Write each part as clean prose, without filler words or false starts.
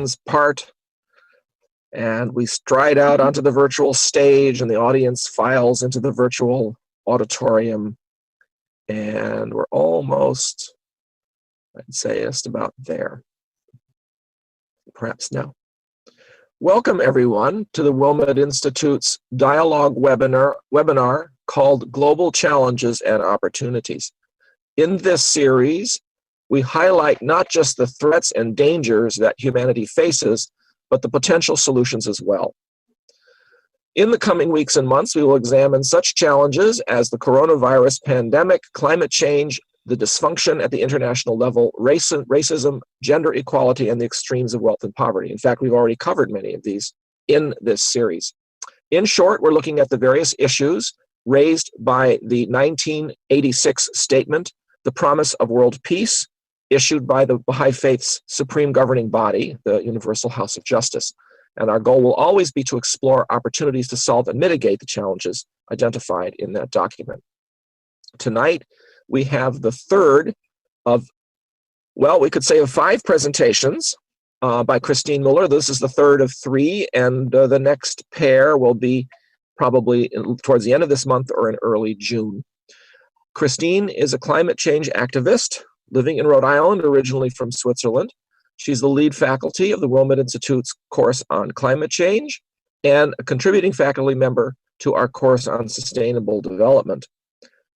curtains part, and we stride out onto the virtual stage, and the audience files into the virtual auditorium, and we're almost, I'd say, just about there. Perhaps now. Welcome, everyone, to the Wilmette Institute's dialogue webinar called Global Challenges and Opportunities. In this series, we highlight not just the threats and dangers that humanity faces, but the potential solutions as well. In the coming weeks and months, we will examine such challenges as the coronavirus pandemic, climate change, the dysfunction at the international level, racism, gender equality, and the extremes of wealth and poverty. In fact, we've already covered many of these in this series. In short, we're looking at the various issues raised by the 1986 statement, The Promise of World Peace, issued by the Baha'i Faith's supreme governing body, the Universal House of Justice. And our goal will always be to explore opportunities to solve and mitigate the challenges identified in that document. Tonight, we have the third of, well, we could say of 5 presentations by Christine Muller. This is the third of 3, and the next pair will be probably towards the end of this month or in early June. Christine is a climate change activist living in Rhode Island, originally from Switzerland. She's the lead faculty of the Wilmette Institute's course on climate change and a contributing faculty member to our course on sustainable development.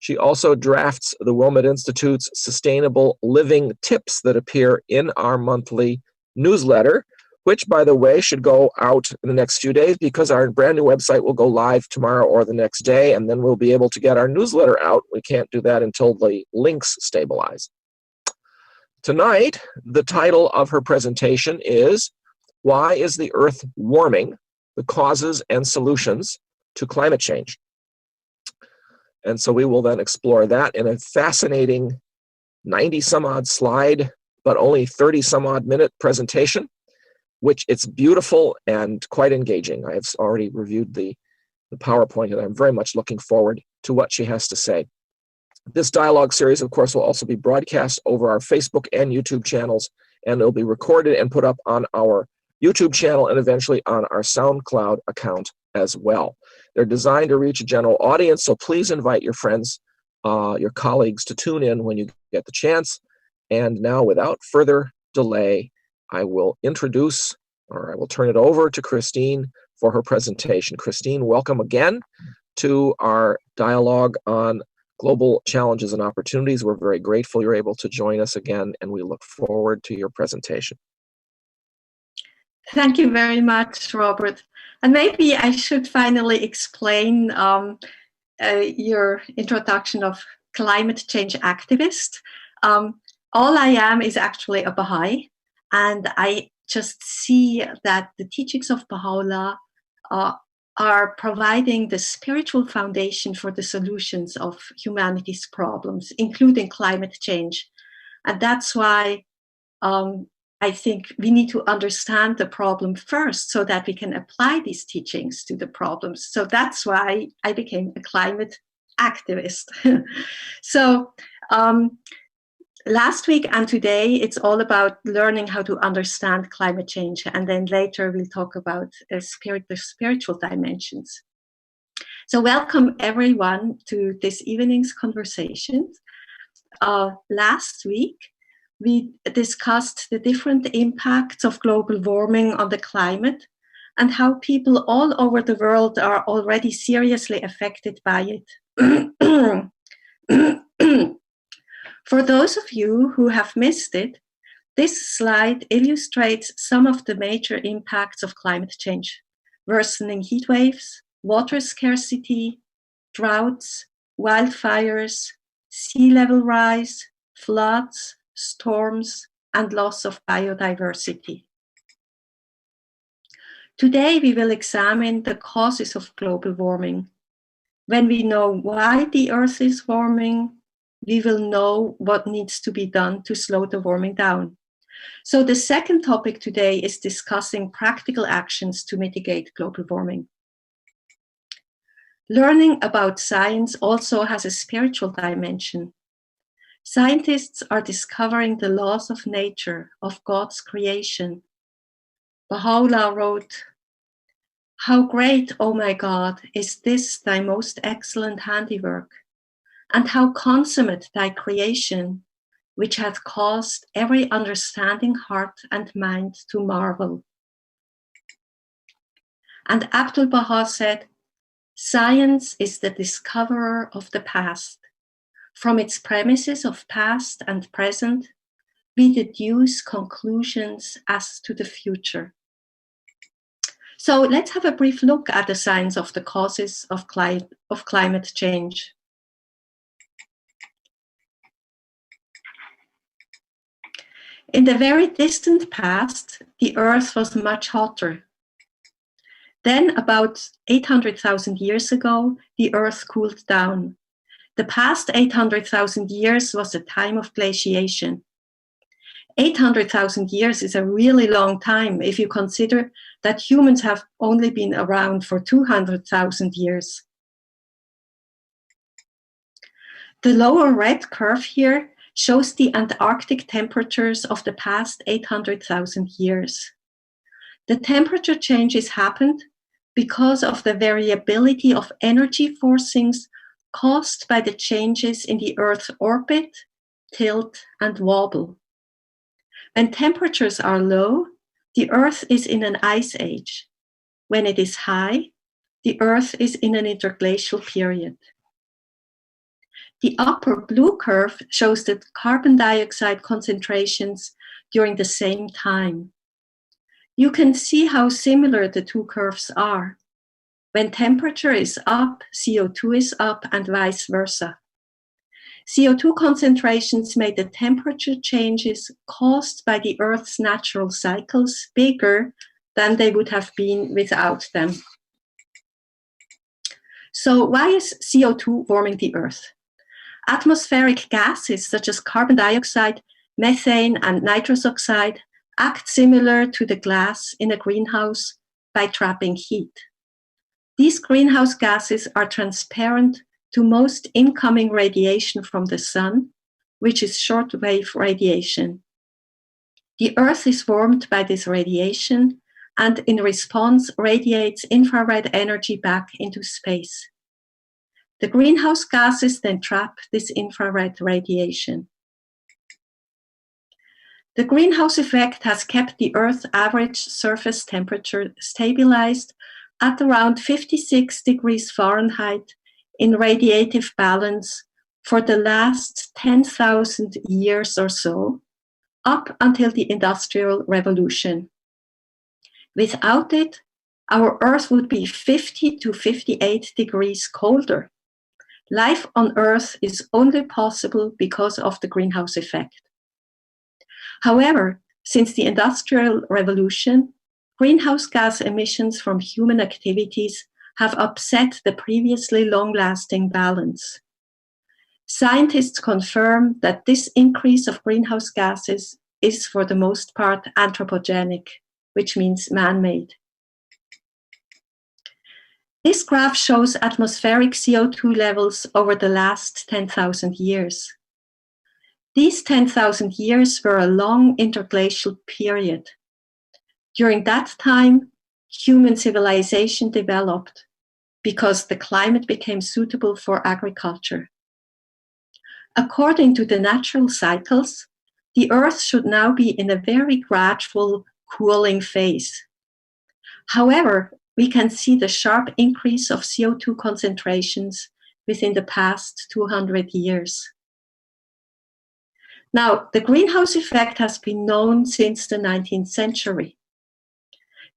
She also drafts the Wilmette Institute's sustainable living tips that appear in our monthly newsletter, which, by the way, should go out in the next few days because our brand new website will go live tomorrow or the next day, and then we'll be able to get our newsletter out. We can't do that until the links stabilize. Tonight, the title of her presentation is Why is the Earth Warming? The Causes and Solutions to Climate Change. And so we will then explore that in a fascinating 90-some-odd slide, but only 30-some-odd minute presentation, which it's beautiful and quite engaging. I have already reviewed the PowerPoint, and I'm very much looking forward to what she has to say. This dialogue series, of course, will also be broadcast over our Facebook and YouTube channels, and it'll be recorded and put up on our YouTube channel and eventually on our SoundCloud account as well. They're designed to reach a general audience, so please invite your friends, your colleagues to tune in when you get the chance. And now, without further delay, I will introduce, or I will turn it over to Christine for her presentation. Christine, welcome again to our dialogue on global challenges and opportunities. We're very grateful you're able to join us again, and we look forward to your presentation. Thank you very much, Robert. And maybe I should finally explain your introduction of climate change activist. All I am is actually a Baha'i, and I just see that the teachings of Baha'u'llah are providing the spiritual foundation for the solutions of humanity's problems, including climate change. And that's why I think we need to understand the problem first so that we can apply these teachings to the problems. So that's why I became a climate activist. So last week and today, it's all about learning how to understand climate change. And then later we'll talk about the spiritual dimensions. So welcome everyone to this evening's conversation. Last week, we discussed the different impacts of global warming on the climate and how people all over the world are already seriously affected by it. For those of you who have missed it, this slide illustrates some of the major impacts of climate change: worsening heat waves, water scarcity, droughts, wildfires, sea level rise, floods, storms, and loss of biodiversity. Today, we will examine the causes of global warming. When we know why the Earth is warming, we will know what needs to be done to slow the warming down. So the second topic today is discussing practical actions to mitigate global warming. Learning about science also has a spiritual dimension. Scientists are discovering the laws of nature, of God's creation. Baha'u'llah wrote, "How great, O my God, is this thy most excellent handiwork, and how consummate thy creation, which hath caused every understanding heart and mind to marvel." And Abdul Baha said, "Science is the discoverer of the past. From its premises of past and present, we deduce conclusions as to the future." So let's have a brief look at the science of the causes of climate change. In the very distant past, the Earth was much hotter. Then, about 800,000 years ago, the Earth cooled down. The past 800,000 years was a time of glaciation. 800,000 years is a really long time if you consider that humans have only been around for 200,000 years. The lower red curve here shows the Antarctic temperatures of the past 800,000 years. The temperature changes happened because of the variability of energy forcings caused by the changes in the Earth's orbit, tilt, and wobble. When temperatures are low, the Earth is in an ice age. When it is high, the Earth is in an interglacial period. The upper blue curve shows the carbon dioxide concentrations during the same time. You can see how similar the two curves are. When temperature is up, CO2 is up, and vice versa. CO2 concentrations made the temperature changes caused by the Earth's natural cycles bigger than they would have been without them. So why is CO2 warming the Earth? Atmospheric gases such as carbon dioxide, methane, and nitrous oxide act similar to the glass in a greenhouse by trapping heat. These greenhouse gases are transparent to most incoming radiation from the sun, which is shortwave radiation. The Earth is warmed by this radiation and in response radiates infrared energy back into space. The greenhouse gases then trap this infrared radiation. The greenhouse effect has kept the Earth's average surface temperature stabilized at around 56 degrees Fahrenheit in radiative balance for the last 10,000 years or so, up until the Industrial Revolution. Without it, our Earth would be 50 to 58 degrees colder. Life on Earth is only possible because of the greenhouse effect. However, since the Industrial Revolution, greenhouse gas emissions from human activities have upset the previously long-lasting balance. Scientists confirm that this increase of greenhouse gases is for the most part anthropogenic, which means man-made. This graph shows atmospheric CO2 levels over the last 10,000 years. These 10,000 years were a long interglacial period. During that time, human civilization developed because the climate became suitable for agriculture. According to the natural cycles, the Earth should now be in a very gradual cooling phase. However, we can see the sharp increase of CO2 concentrations within the past 200 years. Now, the greenhouse effect has been known since the 19th century.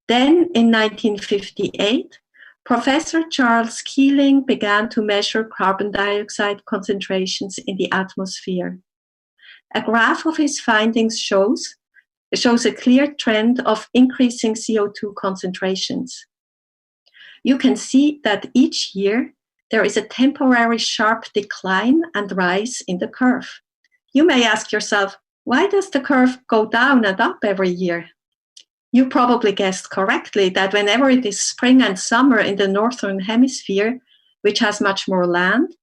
Then, in 1958, Professor Charles Keeling began to measure carbon dioxide concentrations in the atmosphere. A graph of his findings shows a clear trend of increasing CO2 concentrations. You can see that each year there is a temporary sharp decline and rise in the curve. You may ask yourself, why does the curve go down and up every year? You probably guessed correctly that whenever it is spring and summer in the northern hemisphere, which has much more land,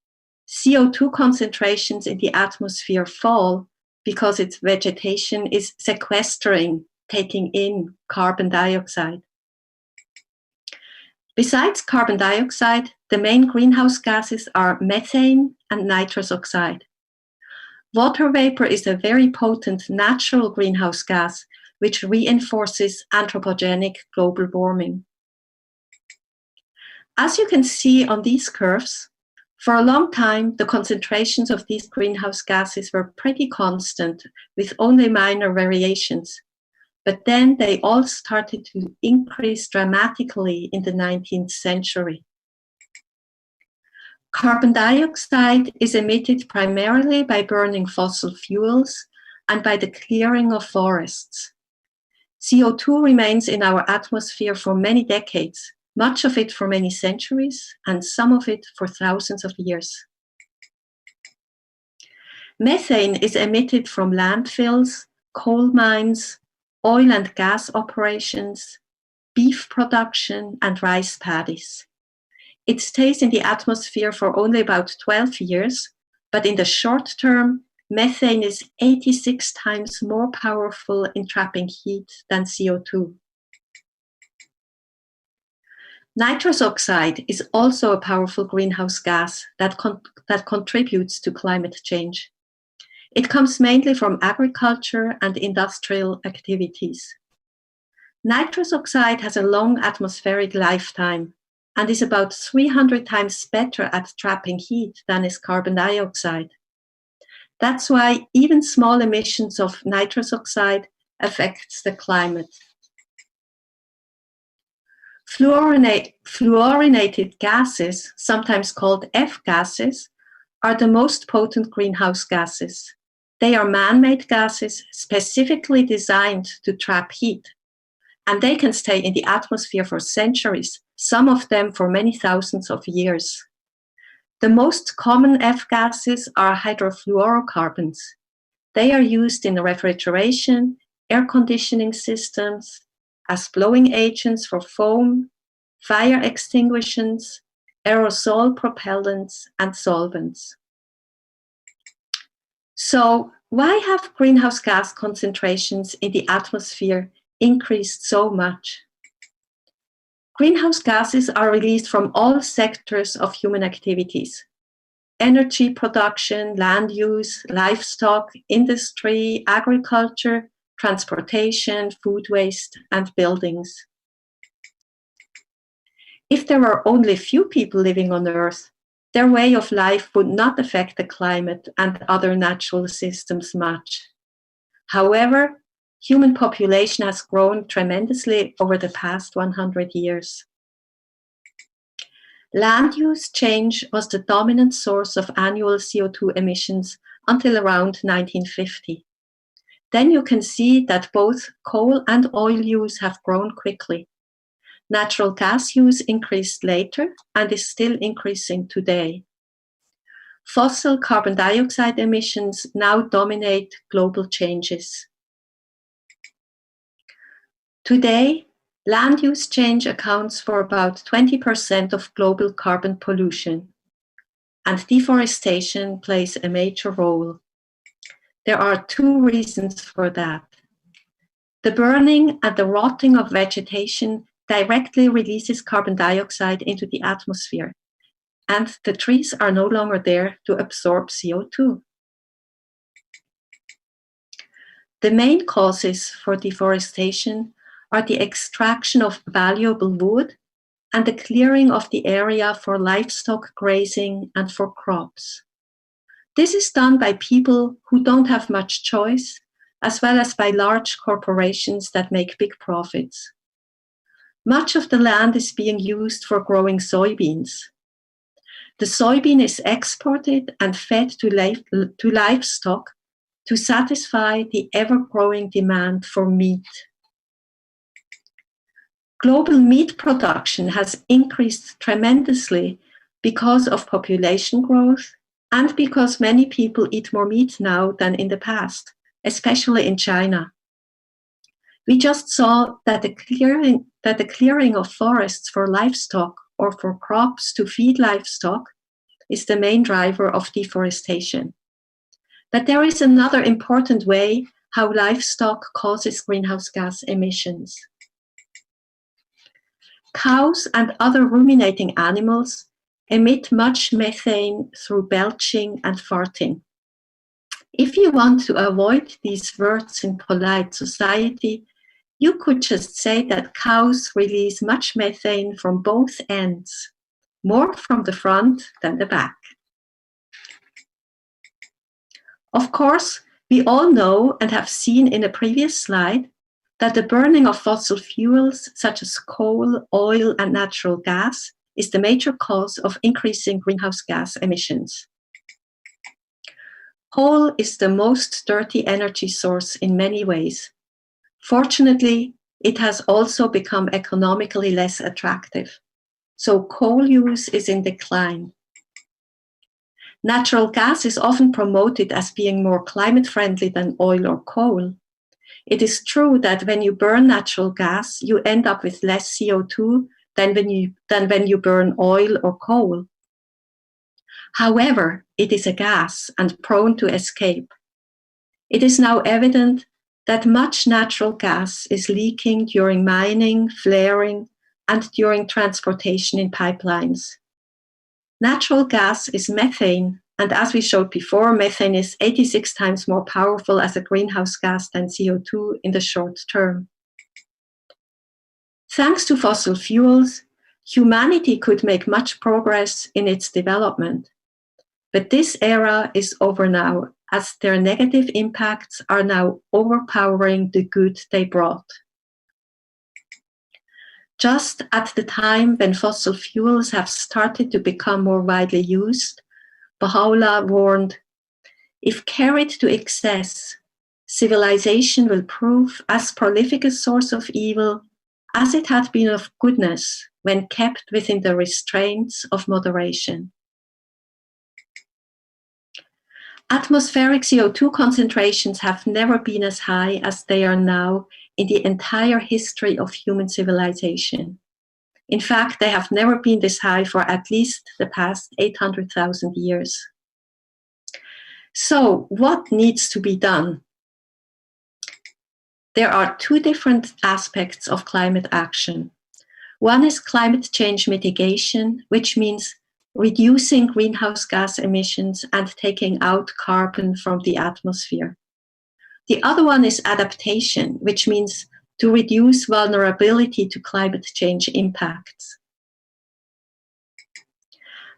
CO2 concentrations in the atmosphere fall because its vegetation is sequestering taking in carbon dioxide. Besides carbon dioxide, the main greenhouse gases are methane and nitrous oxide. Water vapor is a very potent natural greenhouse gas which reinforces anthropogenic global warming. As you can see on these curves, for a long time, the concentrations of these greenhouse gases were pretty constant with only minor variations. But then they all started to increase dramatically in the 19th century. Carbon dioxide is emitted primarily by burning fossil fuels and by the clearing of forests. CO2 remains in our atmosphere for many decades, much of it for many centuries, and some of it for thousands of years. Methane is emitted from landfills, coal mines, oil and gas operations, beef production, and rice paddies. It stays in the atmosphere for only about 12 years, but in the short term, methane is 86 times more powerful in trapping heat than CO2. Nitrous oxide is also a powerful greenhouse gas that contributes to climate change. It comes mainly from agriculture and industrial activities. Nitrous oxide has a long atmospheric lifetime and is about 300 times better at trapping heat than is carbon dioxide. That's why even small emissions of nitrous oxide affects the climate. Fluorinated gases, sometimes called F-gases, are the most potent greenhouse gases. They are man-made gases specifically designed to trap heat, and they can stay in the atmosphere for centuries, some of them for many thousands of years. The most common F-gases are hydrofluorocarbons. They are used in refrigeration, air conditioning systems, as blowing agents for foam, fire extinguishers, aerosol propellants, and solvents. So, why have greenhouse gas concentrations in the atmosphere increased so much? Greenhouse gases are released from all sectors of human activities: energy production, land use, livestock, industry, agriculture, transportation, food waste, and buildings. If there were only few people living on Earth, their way of life would not affect the climate and other natural systems much. However, human population has grown tremendously over the past 100 years. Land use change was the dominant source of annual CO2 emissions until around 1950. Then you can see that both coal and oil use have grown quickly. Natural gas use increased later and is still increasing today. Fossil carbon dioxide emissions now dominate global changes. Today, land use change accounts for about 20% of global carbon pollution, and deforestation plays a major role. There are two reasons for that. The burning and the rotting of vegetation directly releases carbon dioxide into the atmosphere, and the trees are no longer there to absorb CO2. The main causes for deforestation are the extraction of valuable wood and the clearing of the area for livestock grazing and for crops. This is done by people who don't have much choice, as well as by large corporations that make big profits. Much of the land is being used for growing soybeans. The soybean is exported and fed to livestock to satisfy the ever-growing demand for meat. Global meat production has increased tremendously because of population growth and because many people eat more meat now than in the past, especially in China. We just saw that the clearing of forests for livestock or for crops to feed livestock is the main driver of deforestation. But there is another important way how livestock causes greenhouse gas emissions. Cows and other ruminating animals emit much methane through belching and farting. If you want to avoid these words in polite society, you could just say that cows release much methane from both ends, more from the front than the back. Of course, we all know and have seen in a previous slide that the burning of fossil fuels such as coal, oil, and natural gas is the major cause of increasing greenhouse gas emissions. Coal is the most dirty energy source in many ways. Fortunately, it has also become economically less attractive, so coal use is in decline. Natural gas is often promoted as being more climate-friendly than oil or coal. It is true that when you burn natural gas, you end up with less CO2 than when you burn oil or coal. However, it is a gas and prone to escape. It is now evident that much natural gas is leaking during mining, flaring, and during transportation in pipelines. Natural gas is methane, and as we showed before, methane is 86 times more powerful as a greenhouse gas than CO2 in the short term. Thanks to fossil fuels, humanity could make much progress in its development. But this era is over now, as their negative impacts are now overpowering the good they brought. Just at the time when fossil fuels have started to become more widely used, Baha'u'llah warned, if carried to excess, civilization will prove as prolific a source of evil as it had been of goodness when kept within the restraints of moderation. Atmospheric CO2 concentrations have never been as high as they are now in the entire history of human civilization. In fact, they have never been this high for at least the past 800,000 years. So, what needs to be done? There are two different aspects of climate action. One is climate change mitigation, which means reducing greenhouse gas emissions and taking out carbon from the atmosphere. The other one is adaptation, which means to reduce vulnerability to climate change impacts.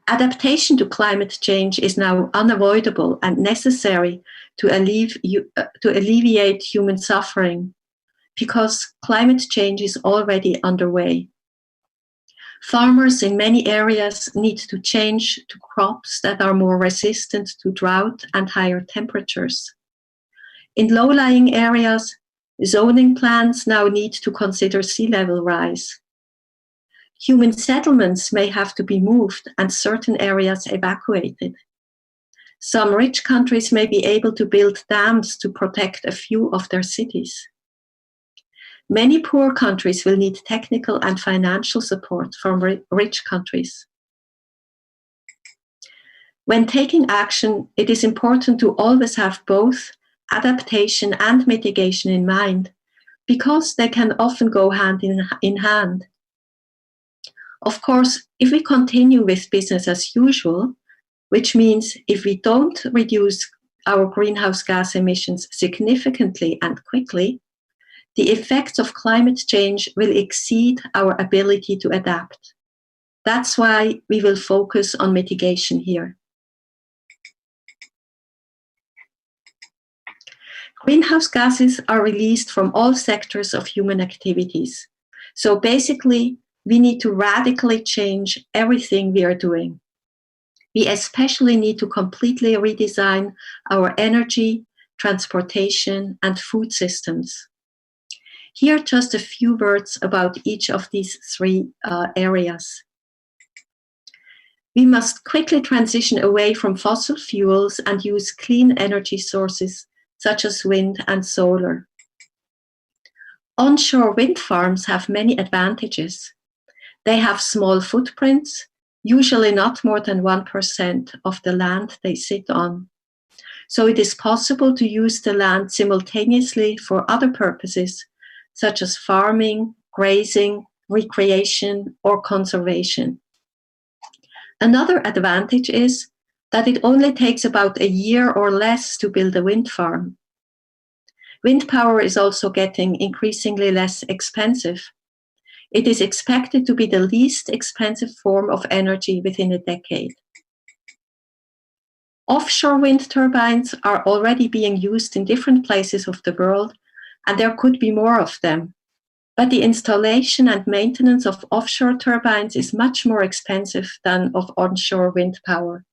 Adaptation to climate change is now unavoidable and necessary to alleviate human suffering, because climate change is already underway. Farmers in many areas need to change to crops that are more resistant to drought and higher temperatures. In low-lying areas, zoning plans now need to consider sea level rise. Human settlements may have to be moved and certain areas evacuated. Some rich countries may be able to build dams to protect a few of their cities. Many poor countries will need technical and financial support from rich countries. When taking action, it is important to always have both adaptation and mitigation in mind, because they can often go hand in hand. Of course, if we continue with business as usual, which means if we don't reduce our greenhouse gas emissions significantly and quickly, the effects of climate change will exceed our ability to adapt. That's why we will focus on mitigation here. Greenhouse gases are released from all sectors of human activities. So basically, we need to radically change everything we are doing. We especially need to completely redesign our energy, transportation, and food systems. Here are just a few words about each of these three areas. We must quickly transition away from fossil fuels and use clean energy sources such as wind and solar. Onshore wind farms have many advantages. They have small footprints, usually not more than 1% of the land they sit on. So it is possible to use the land simultaneously for other purposes, such as farming, grazing, recreation, or conservation. Another advantage is that it only takes about a year or less to build a wind farm. Wind power is also getting increasingly less expensive. It is expected to be the least expensive form of energy within a decade. Offshore wind turbines are already being used in different places of the world, and there could be more of them. But the installation and maintenance of offshore turbines is much more expensive than of onshore wind power.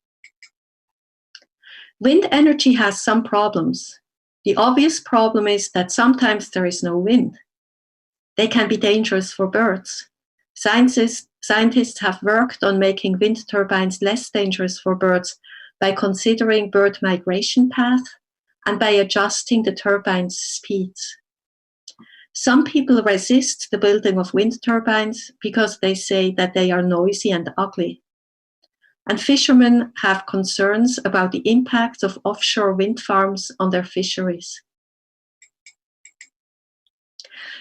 Wind energy has some problems. The obvious problem is that sometimes there is no wind. They can be dangerous for birds. Scientists have worked on making wind turbines less dangerous for birds by considering bird migration path and by adjusting the turbine's speeds. Some people resist the building of wind turbines because they say that they are noisy and ugly. And fishermen have concerns about the impact of offshore wind farms on their fisheries.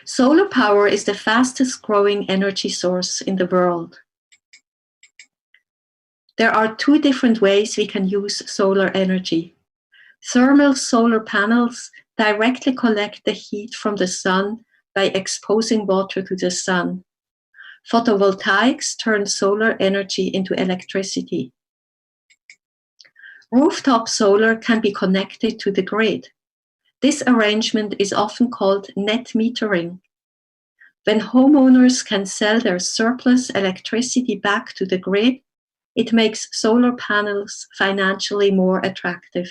Solar power is the fastest growing energy source in the world. There are two different ways we can use solar energy. Thermal solar panels directly collect the heat from the sun by exposing water to the sun. Photovoltaics turn solar energy into electricity. Rooftop solar can be connected to the grid. This arrangement is often called net metering. When homeowners can sell their surplus electricity back to the grid, it makes solar panels financially more attractive.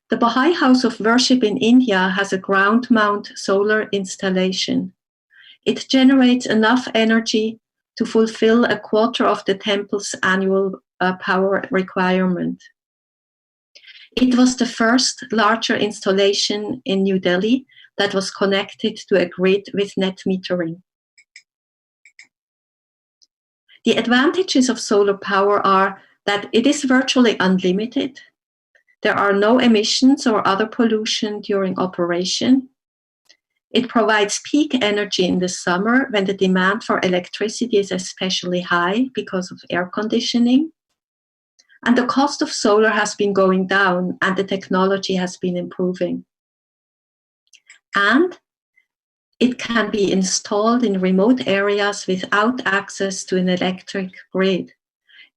The Baha'i House of Worship in India has a ground mount solar installation. It generates enough energy to fulfill a quarter of the temple's annual power requirement. It was the first larger installation in New Delhi that was connected to a grid with net metering. The advantages of solar power are that it is virtually unlimited. There are no emissions or other pollution during operation. It provides peak energy in the summer when the demand for electricity is especially high because of air conditioning. And the cost of solar has been going down and the technology has been improving. And it can be installed in remote areas without access to an electric grid.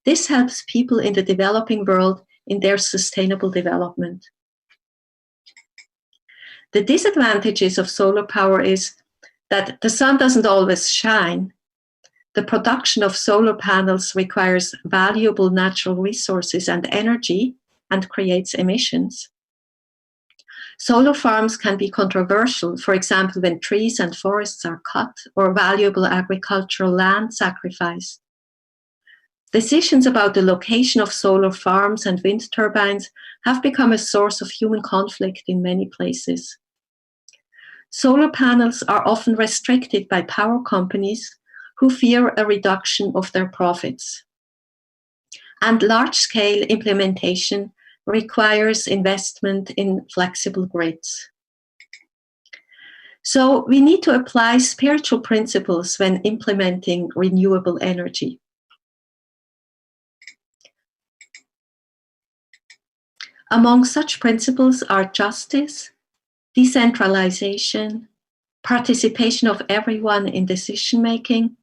This helps people in the developing world in their sustainable development. The disadvantages of solar power is that the sun doesn't always shine. The production of solar panels requires valuable natural resources and energy and creates emissions. Solar farms can be controversial, for example, when trees and forests are cut or valuable agricultural land sacrificed. Decisions about the location of solar farms and wind turbines have become a source of human conflict in many places. Solar panels are often restricted by power companies who fear a reduction of their profits. And large-scale implementation requires investment in flexible grids. So we need to apply spiritual principles when implementing renewable energy. Among such principles are justice, decentralization, participation of everyone in decision-making,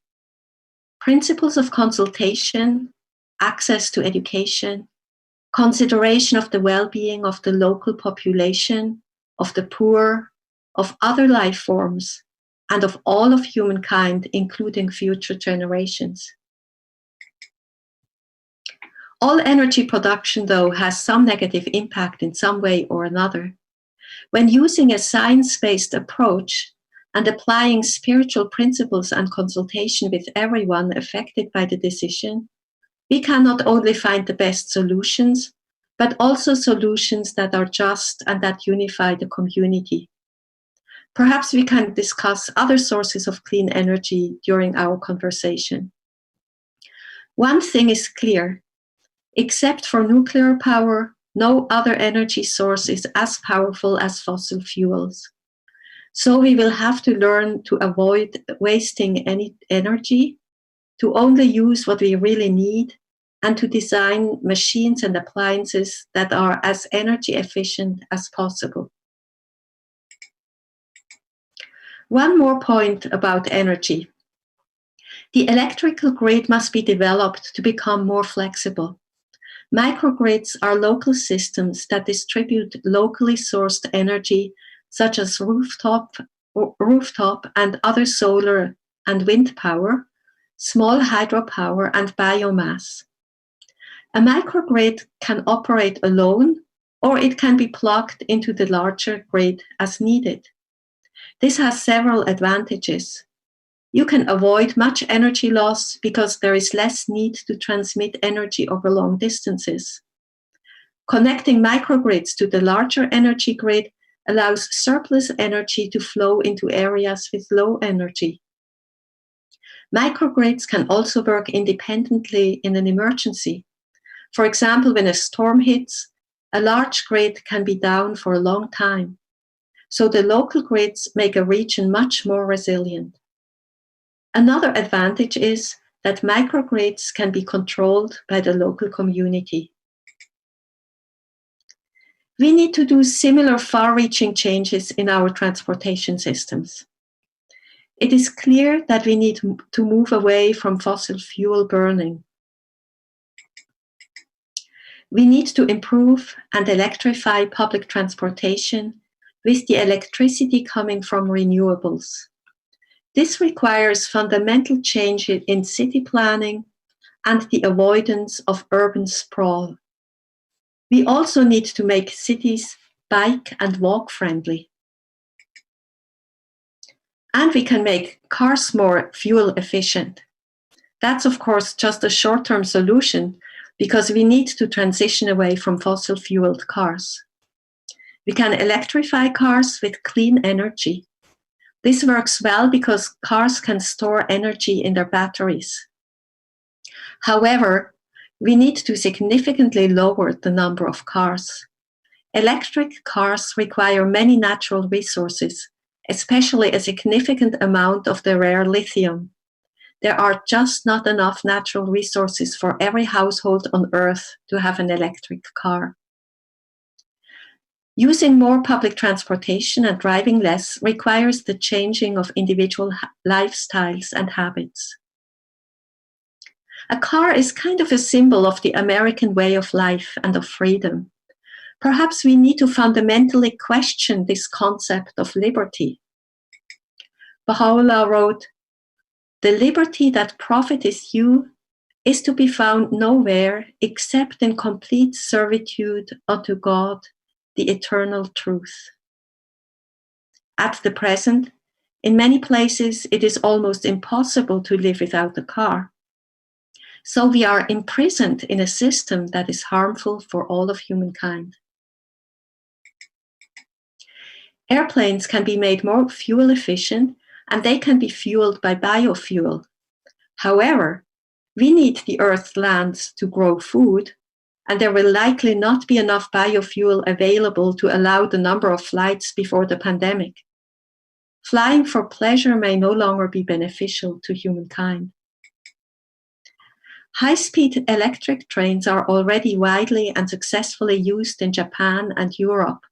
principles of consultation, access to education, consideration of the well-being of the local population, of the poor, of other life forms, and of all of humankind, including future generations. All energy production, though, has some negative impact in some way or another. When using a science-based approach and applying spiritual principles and consultation with everyone affected by the decision, we can not only find the best solutions, but also solutions that are just and that unify the community. Perhaps we can discuss other sources of clean energy during our conversation. One thing is clear. Except for nuclear power, No other energy source is as powerful as fossil fuels. So we will have to learn to avoid wasting any energy, to only use what we really need, and to design machines and appliances that are as energy efficient as possible. One more point about energy. The electrical grid must be developed to become more flexible. Microgrids are local systems that distribute locally sourced energy, such as rooftop and other solar and wind power, small hydropower, and biomass. A microgrid can operate alone, or it can be plugged into the larger grid as needed. This has several advantages. You can avoid much energy loss because there is less need to transmit energy over long distances. Connecting microgrids to the larger energy grid allows surplus energy to flow into areas with low energy. Microgrids can also work independently in an emergency. For example, when a storm hits, a large grid can be down for a long time. So the local grids make a region much more resilient. Another advantage is that microgrids can be controlled by the local community. We need to do similar far-reaching changes in our transportation systems. It is clear that we need to move away from fossil fuel burning. We need to improve and electrify public transportation with the electricity coming from renewables. This requires fundamental change in city planning and the avoidance of urban sprawl. We also need to make cities bike and walk friendly. And we can make cars more fuel efficient. That's of course just a short-term solution because we need to transition away from fossil fueled cars. We can electrify cars with clean energy. This works well because cars can store energy in their batteries. However, we need to significantly lower the number of cars. Electric cars require many natural resources, especially a significant amount of the rare lithium. There are just not enough natural resources for every household on Earth to have an electric car. Using more public transportation and driving less requires the changing of individual lifestyles and habits. A car is kind of a symbol of the American way of life and of freedom. Perhaps we need to fundamentally question this concept of liberty. Baha'u'llah wrote, "The liberty that profiteth you is to be found nowhere except in complete servitude unto God, the eternal truth." At the present, in many places it is almost impossible to live without a car. So we are imprisoned in a system that is harmful for all of humankind. Airplanes can be made more fuel efficient and they can be fueled by biofuel. However, we need the Earth's lands to grow food, and there will likely not be enough biofuel available to allow the number of flights before the pandemic. Flying for pleasure may no longer be beneficial to humankind. High-speed electric trains are already widely and successfully used in Japan and Europe.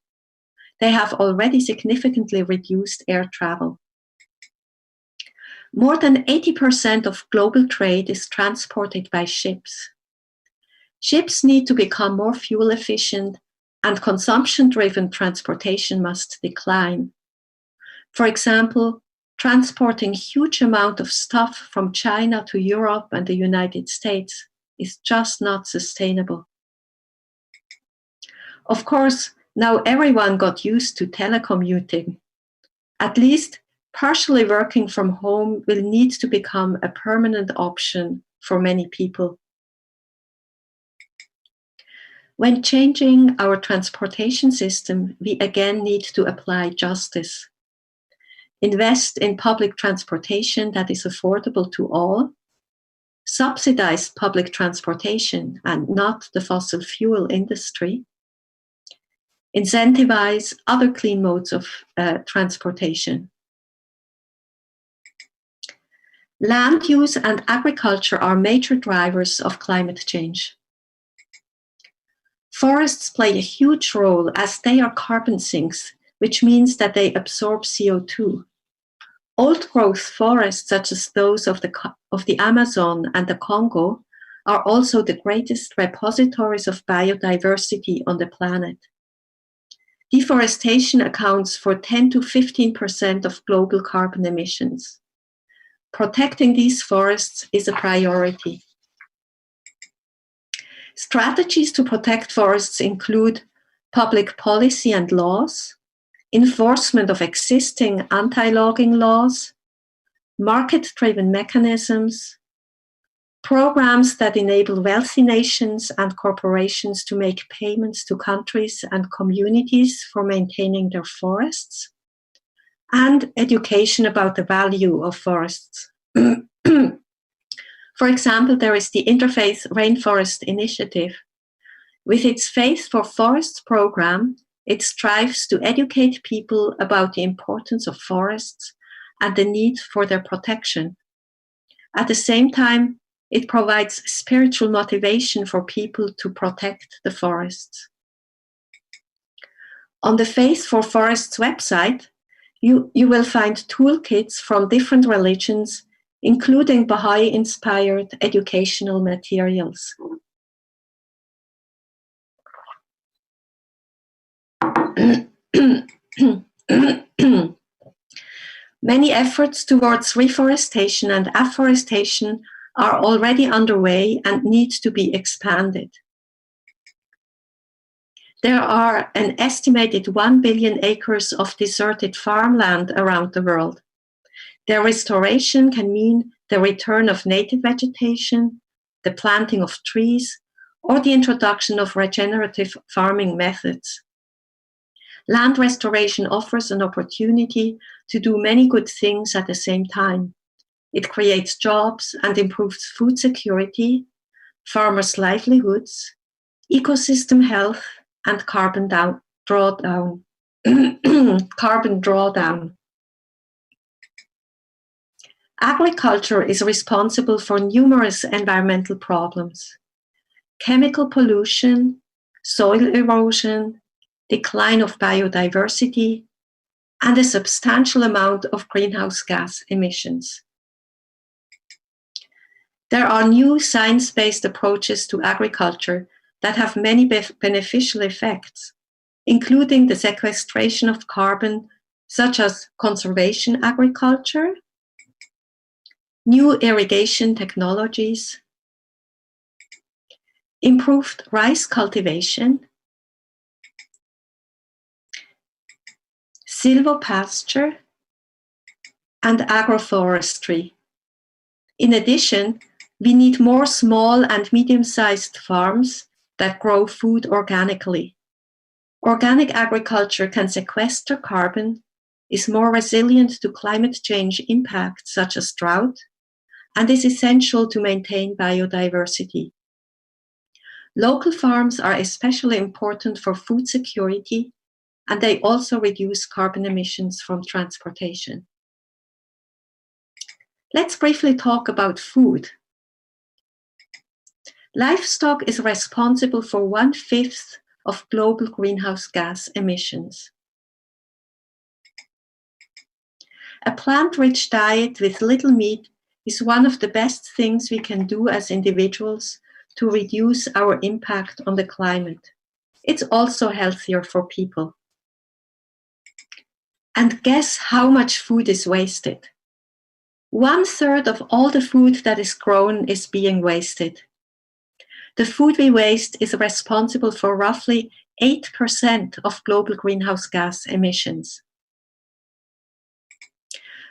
They have already significantly reduced air travel. More than 80% of global trade is transported by ships. Ships need to become more fuel efficient, and consumption-driven transportation must decline. For example, transporting huge amount of stuff from China to Europe and the United States is just not sustainable. Of course, now everyone got used to telecommuting. At least partially working from home will need to become a permanent option for many people. When changing our transportation system, we again need to apply justice. Invest in public transportation that is affordable to all. Subsidize public transportation and not the fossil fuel industry. incentivize other clean modes of transportation. Land use and agriculture are major drivers of climate change. Forests play a huge role as they are carbon sinks, which means that they absorb CO2. Old-growth forests, such as those of the Amazon and the Congo, are also the greatest repositories of biodiversity on the planet. Deforestation accounts for 10 to 15% of global carbon emissions. Protecting these forests is a priority. Strategies to protect forests include public policy and laws, enforcement of existing anti-logging laws, market-driven mechanisms, programs that enable wealthy nations and corporations to make payments to countries and communities for maintaining their forests, and education about the value of forests. For example, there is the Interfaith Rainforest Initiative. With its Faith for Forests program, it strives to educate people about the importance of forests and the need for their protection. At the same time, it provides spiritual motivation for people to protect the forests. On the Faith for Forests website, you will find toolkits from different religions, including Baha'i-inspired educational materials. Many efforts towards reforestation and afforestation are already underway and need to be expanded. There are an estimated 1 billion acres of deserted farmland around the world. Their restoration can mean the return of native vegetation, the planting of trees, or the introduction of regenerative farming methods. Land restoration offers an opportunity to do many good things at the same time. It creates jobs and improves food security, farmers' livelihoods, ecosystem health, and carbon drawdown. Carbon drawdown. Agriculture is responsible for numerous environmental problems: chemical pollution, soil erosion, decline of biodiversity, and a substantial amount of greenhouse gas emissions. There are new science-based approaches to agriculture that have many beneficial effects, including the sequestration of carbon, such as conservation agriculture, new irrigation technologies, improved rice cultivation, silvopasture, and agroforestry. In addition, we need more small and medium-sized farms that grow food organically. Organic agriculture can sequester carbon, is more resilient to climate change impacts such as drought, and is essential to maintain biodiversity. Local farms are especially important for food security, and they also reduce carbon emissions from transportation. Let's briefly talk about food. Livestock is responsible for 1/5 of global greenhouse gas emissions. A plant-rich diet with little meat is one of the best things we can do as individuals to reduce our impact on the climate. It's also healthier for people. And guess how much food is wasted? 1/3 of all the food that is grown is being wasted. The food we waste is responsible for roughly 8% of global greenhouse gas emissions.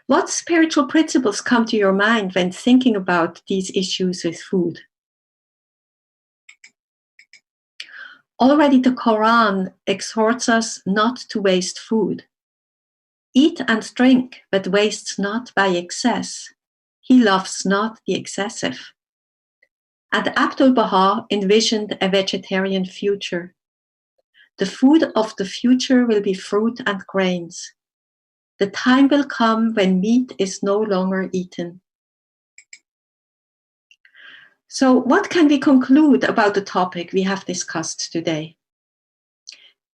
What spiritual principles come to your mind when thinking about these issues with food? Already the Quran exhorts us not to waste food. Eat and drink, but waste not by excess. He loves not the excessive. And Abdul Baha envisioned a vegetarian future. The food of the future will be fruit and grains. The time will come when meat is no longer eaten. So, what can we conclude about the topic we have discussed today?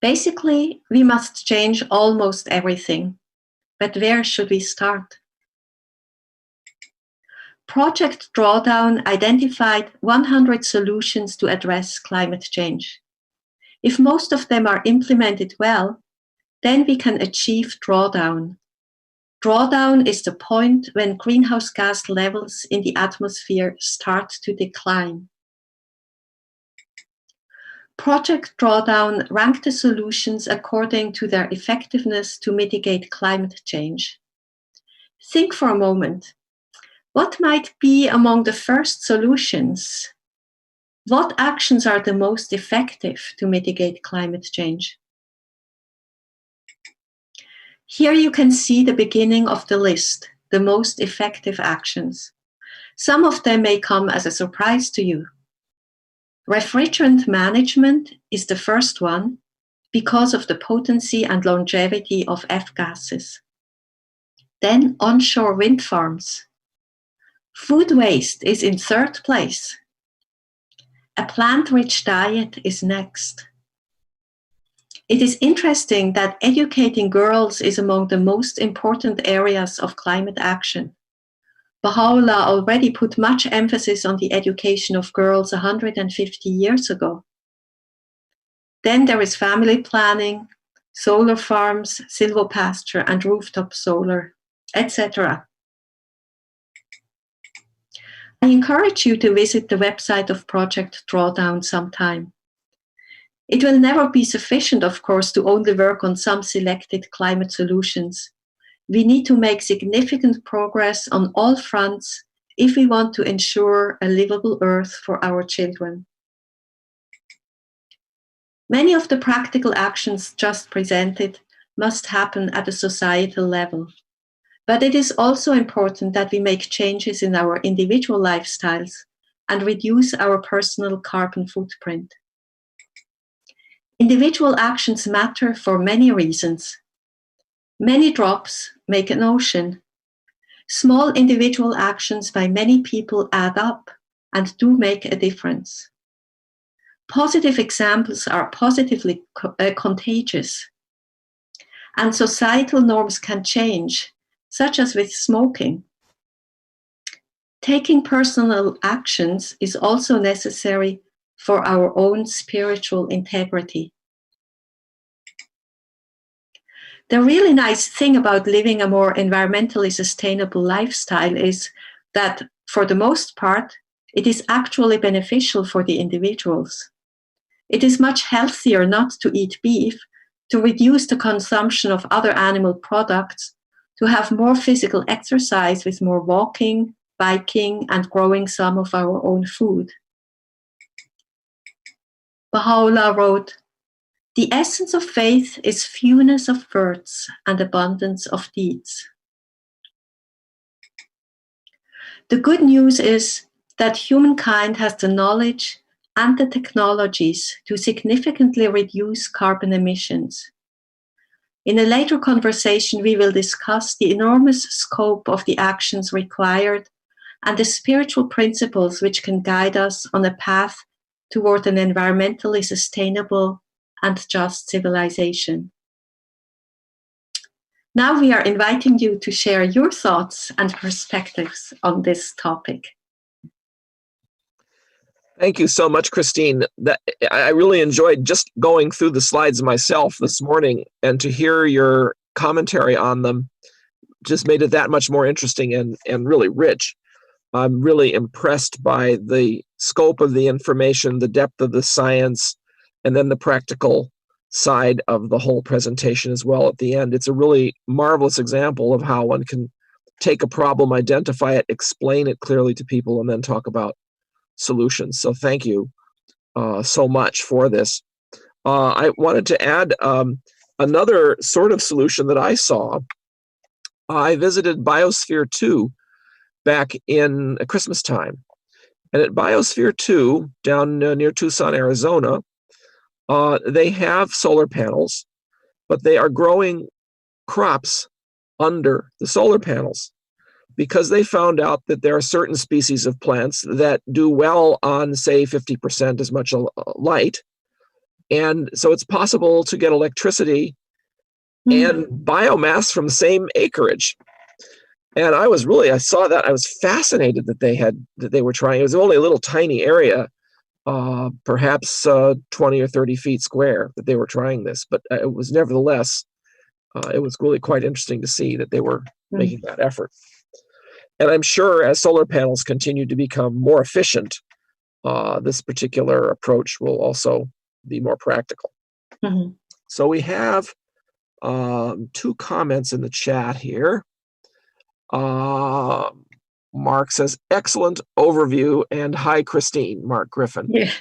Basically, we must change almost everything. But where should we start? Project Drawdown identified 100 solutions to address climate change. If most of them are implemented well, then we can achieve drawdown. Drawdown is the point when greenhouse gas levels in the atmosphere start to decline. Project Drawdown ranked the solutions according to their effectiveness to mitigate climate change. Think for a moment. What might be among the first solutions? What actions are the most effective to mitigate climate change? Here you can see the beginning of the list, the most effective actions. Some of them may come as a surprise to you. Refrigerant management is the first one because of the potency and longevity of F-gases. Then onshore wind farms. Food waste is in third place. A plant-rich diet is next. It is interesting that educating girls is among the most important areas of climate action. Baha'u'llah already put much emphasis on the education of girls 150 years ago. Then there is family planning, solar farms, silvopasture and rooftop solar, etc. I encourage you to visit the website of Project Drawdown sometime. It will never be sufficient, of course, to only work on some selected climate solutions. We need to make significant progress on all fronts if we want to ensure a livable Earth for our children. Many of the practical actions just presented must happen at a societal level. But it is also important that we make changes in our individual lifestyles and reduce our personal carbon footprint. Individual actions matter for many reasons. Many drops make an ocean. Small individual actions by many people add up and do make a difference. Positive examples are positively contagious. And societal norms can change, such as with smoking. Taking personal actions is also necessary for our own spiritual integrity. The really nice thing about living a more environmentally sustainable lifestyle is that, for the most part, it is actually beneficial for the individuals. It is much healthier not to eat beef, to reduce the consumption of other animal products, to have more physical exercise with more walking, biking, and growing some of our own food. Baha'u'llah wrote, "The essence of faith is fewness of words and abundance of deeds." The good news is that humankind has the knowledge and the technologies to significantly reduce carbon emissions. In a later conversation, we will discuss the enormous scope of the actions required and the spiritual principles which can guide us on a path toward an environmentally sustainable and just civilization. Now we are inviting you to share your thoughts and perspectives on this topic. Thank you so much, Christine. I really enjoyed just going through the slides myself this morning, and to hear your commentary on them just made it that much more interesting and really rich. I'm really impressed by the scope of the information, the depth of the science, and then the practical side of the whole presentation as well at the end. It's a really marvelous example of how one can take a problem, identify it, explain it clearly to people, and then talk about solutions. So thank you so much for this. I wanted to add another sort of solution that I saw. I visited Biosphere 2 back in Christmas time. And at Biosphere 2, down near Tucson, Arizona, They have solar panels, but they are growing crops under the solar panels because they found out that there are certain species of plants that do well on, say, 50% as much light. And so it's possible to get electricity and biomass from the same acreage. And I saw that. I was fascinated that they were trying. It was only a little tiny area, perhaps 20 or 30 feet square, that they were trying this. But it was nevertheless, it was really quite interesting to see that they were making that effort. And I'm sure as solar panels continue to become more efficient, this particular approach will also be more practical. Mm-hmm. So we have 2 comments in the chat here. Mark says, excellent overview, and hi, Christine, Mark Griffin. Yeah.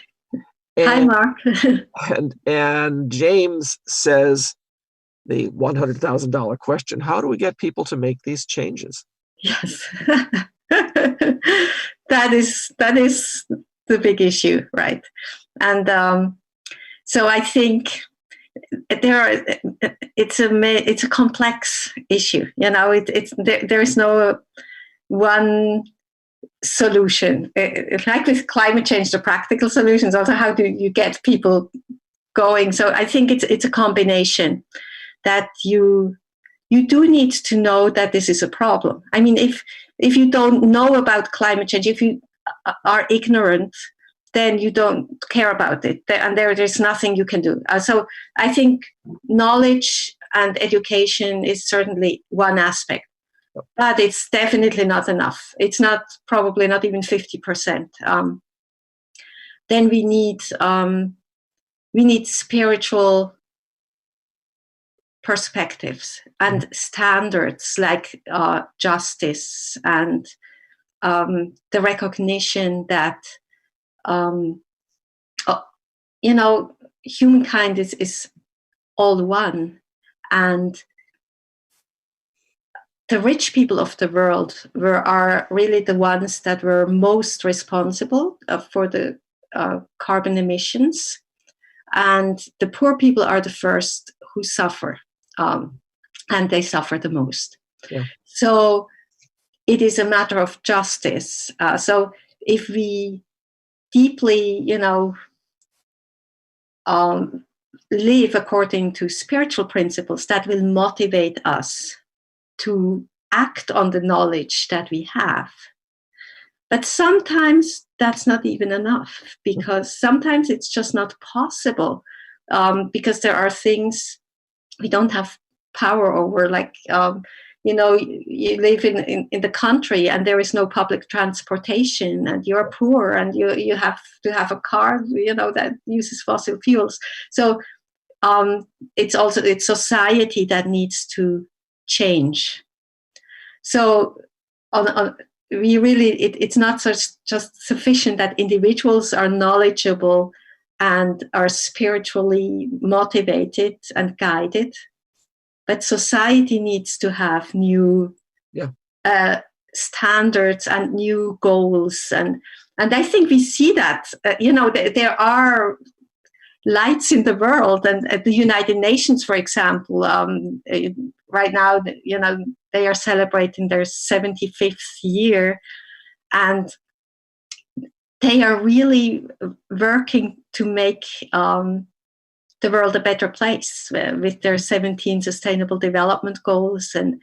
Hi, Mark. and James says, the $100,000 question, how do we get people to make these changes? Yes. that is the big issue, right? And so I think it's a complex issue. There is no one solution. Like with climate change, the practical solutions, also how do you get people going? So I think it's a combination that you do need to know that this is a problem. I mean, if you don't know about climate change, if you are ignorant, then you don't care about it, and there's nothing you can do. So I think knowledge and education is certainly one aspect, but it's definitely not enough. It's probably not even 50%. Then we need spiritual perspectives and standards like justice and the recognition that humankind is all one, and the rich people of the world are really the ones that were most responsible for the carbon emissions, and the poor people are the first who suffer, and they suffer the most. Yeah. So it is a matter of justice. So if we deeply, live according to spiritual principles, that will motivate us to act on the knowledge that we have. But sometimes that's not even enough, because sometimes it's just not possible, because there are things we don't have power over, like you live in the country and there is no public transportation, and you're poor and you have to have a car that uses fossil fuels. So it's society that needs to change. So it's not just sufficient that individuals are knowledgeable and are spiritually motivated and guided, but society needs to have new standards and new goals. And I think we see that, there are lights in the world, and at the United Nations, for example, right now, they are celebrating their 75th year, and they are really working to make the world a better place with their 17 Sustainable Development Goals, and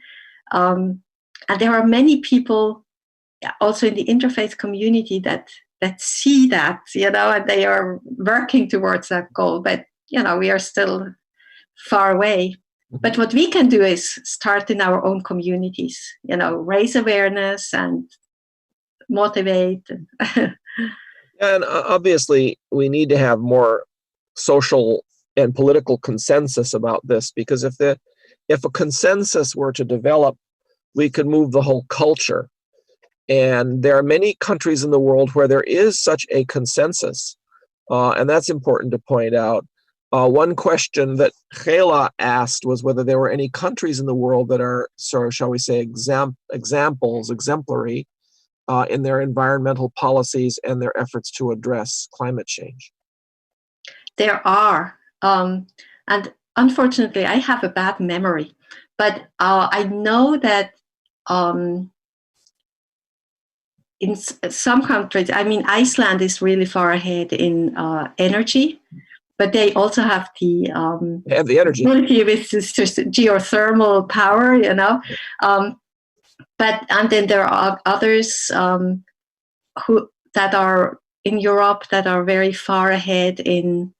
there are many people also in the interfaith community that see that, and they are working towards that goal. But we are still far away. Mm-hmm. But what we can do is start in our own communities, raise awareness and motivate. And obviously, we need to have more social and political consensus about this, because if a consensus were to develop, we could move the whole culture. And there are many countries in the world where there is such a consensus, and that's important to point out. One question that Gela asked was whether there were any countries in the world that are, shall we say, exemplary in their environmental policies and their efforts to address climate change. There are, and unfortunately, I have a bad memory, but I know that in some countries, I mean, Iceland is really far ahead in energy, but they also have the energy ability with this geothermal power, you know. And then there are others who that are in Europe that are very far ahead in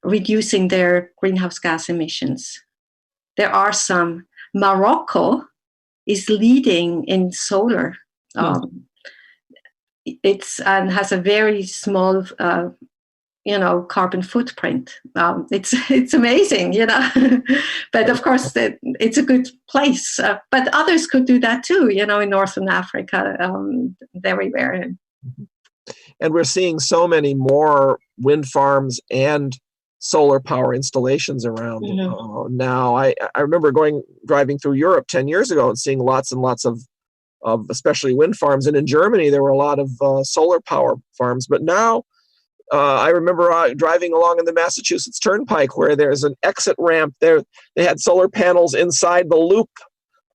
reducing their greenhouse gas emissions. There are some. Morocco is leading in solar. It's and has a very small, carbon footprint. It's amazing, you know. But of course, it's a good place. But others could do that too, you know, in Northern Africa, everywhere. And we're seeing so many more wind farms and solar power installations around now. I remember driving through Europe 10 years ago and seeing lots and lots of especially wind farms. And in Germany, there were a lot of solar power farms. But now I remember driving along in the Massachusetts Turnpike where there's an exit ramp there. They had solar panels inside the loop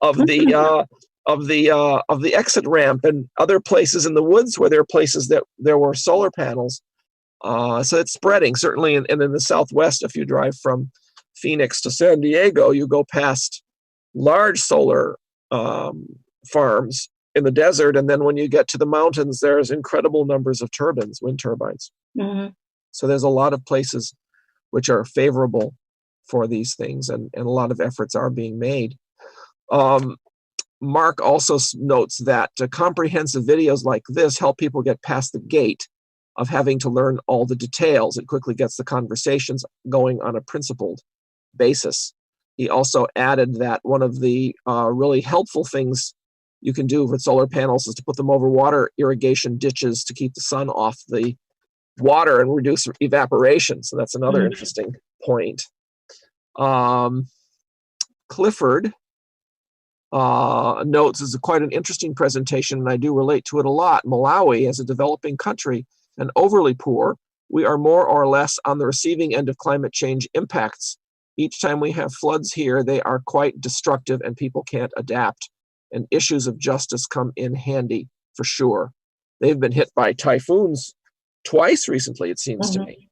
of the of the exit ramp, and other places in the woods where there are places that there were solar panels. So it's spreading, certainly in the Southwest. If you drive from Phoenix to San Diego, you go past large solar farms in the desert, and then when you get to the mountains, there's incredible numbers of turbines, wind turbines. Mm-hmm. So there's a lot of places which are favorable for these things, and a lot of efforts are being made. Mark also notes that comprehensive videos like this help people get past the gate of having to learn all the details. It quickly gets the conversations going on a principled basis. He also added that one of the really helpful things you can do with solar panels is to put them over water irrigation ditches to keep the sun off the water and reduce evaporation. So that's another interesting point. Clifford notes is quite an interesting presentation, and I do relate to it a lot. Malawi, as a developing country and overly poor, we are more or less on the receiving end of climate change impacts. Each time we have floods here, they are quite destructive and people can't adapt. And issues of justice come in handy for sure. They've been hit by typhoons twice recently, it seems to me,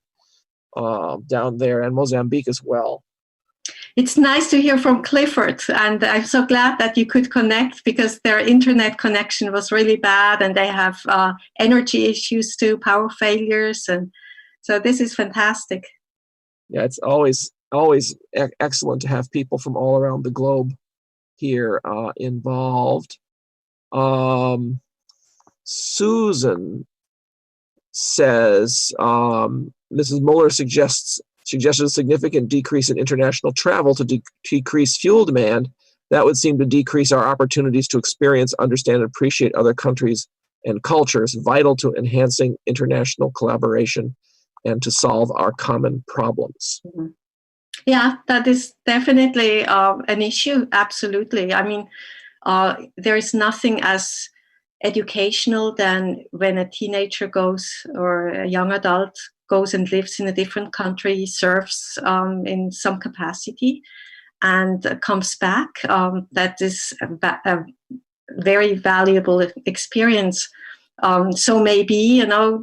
down there, and Mozambique as well. It's nice to hear from Clifford, and I'm so glad that you could connect, because their internet connection was really bad, and they have energy issues too, power failures, and so this is fantastic. Yeah, it's always excellent to have people from all around the globe here involved. Susan says, Mrs. Muller suggested a significant decrease in international travel to decrease fuel demand. That would seem to decrease our opportunities to experience, understand, and appreciate other countries and cultures, vital to enhancing international collaboration and to solve our common problems. Mm-hmm. Yeah, that is definitely an issue. Absolutely. I mean, there is nothing as educational than when a teenager goes, or a young adult goes and lives in a different country, serves in some capacity, and comes back. That is a very valuable experience. So maybe, you know,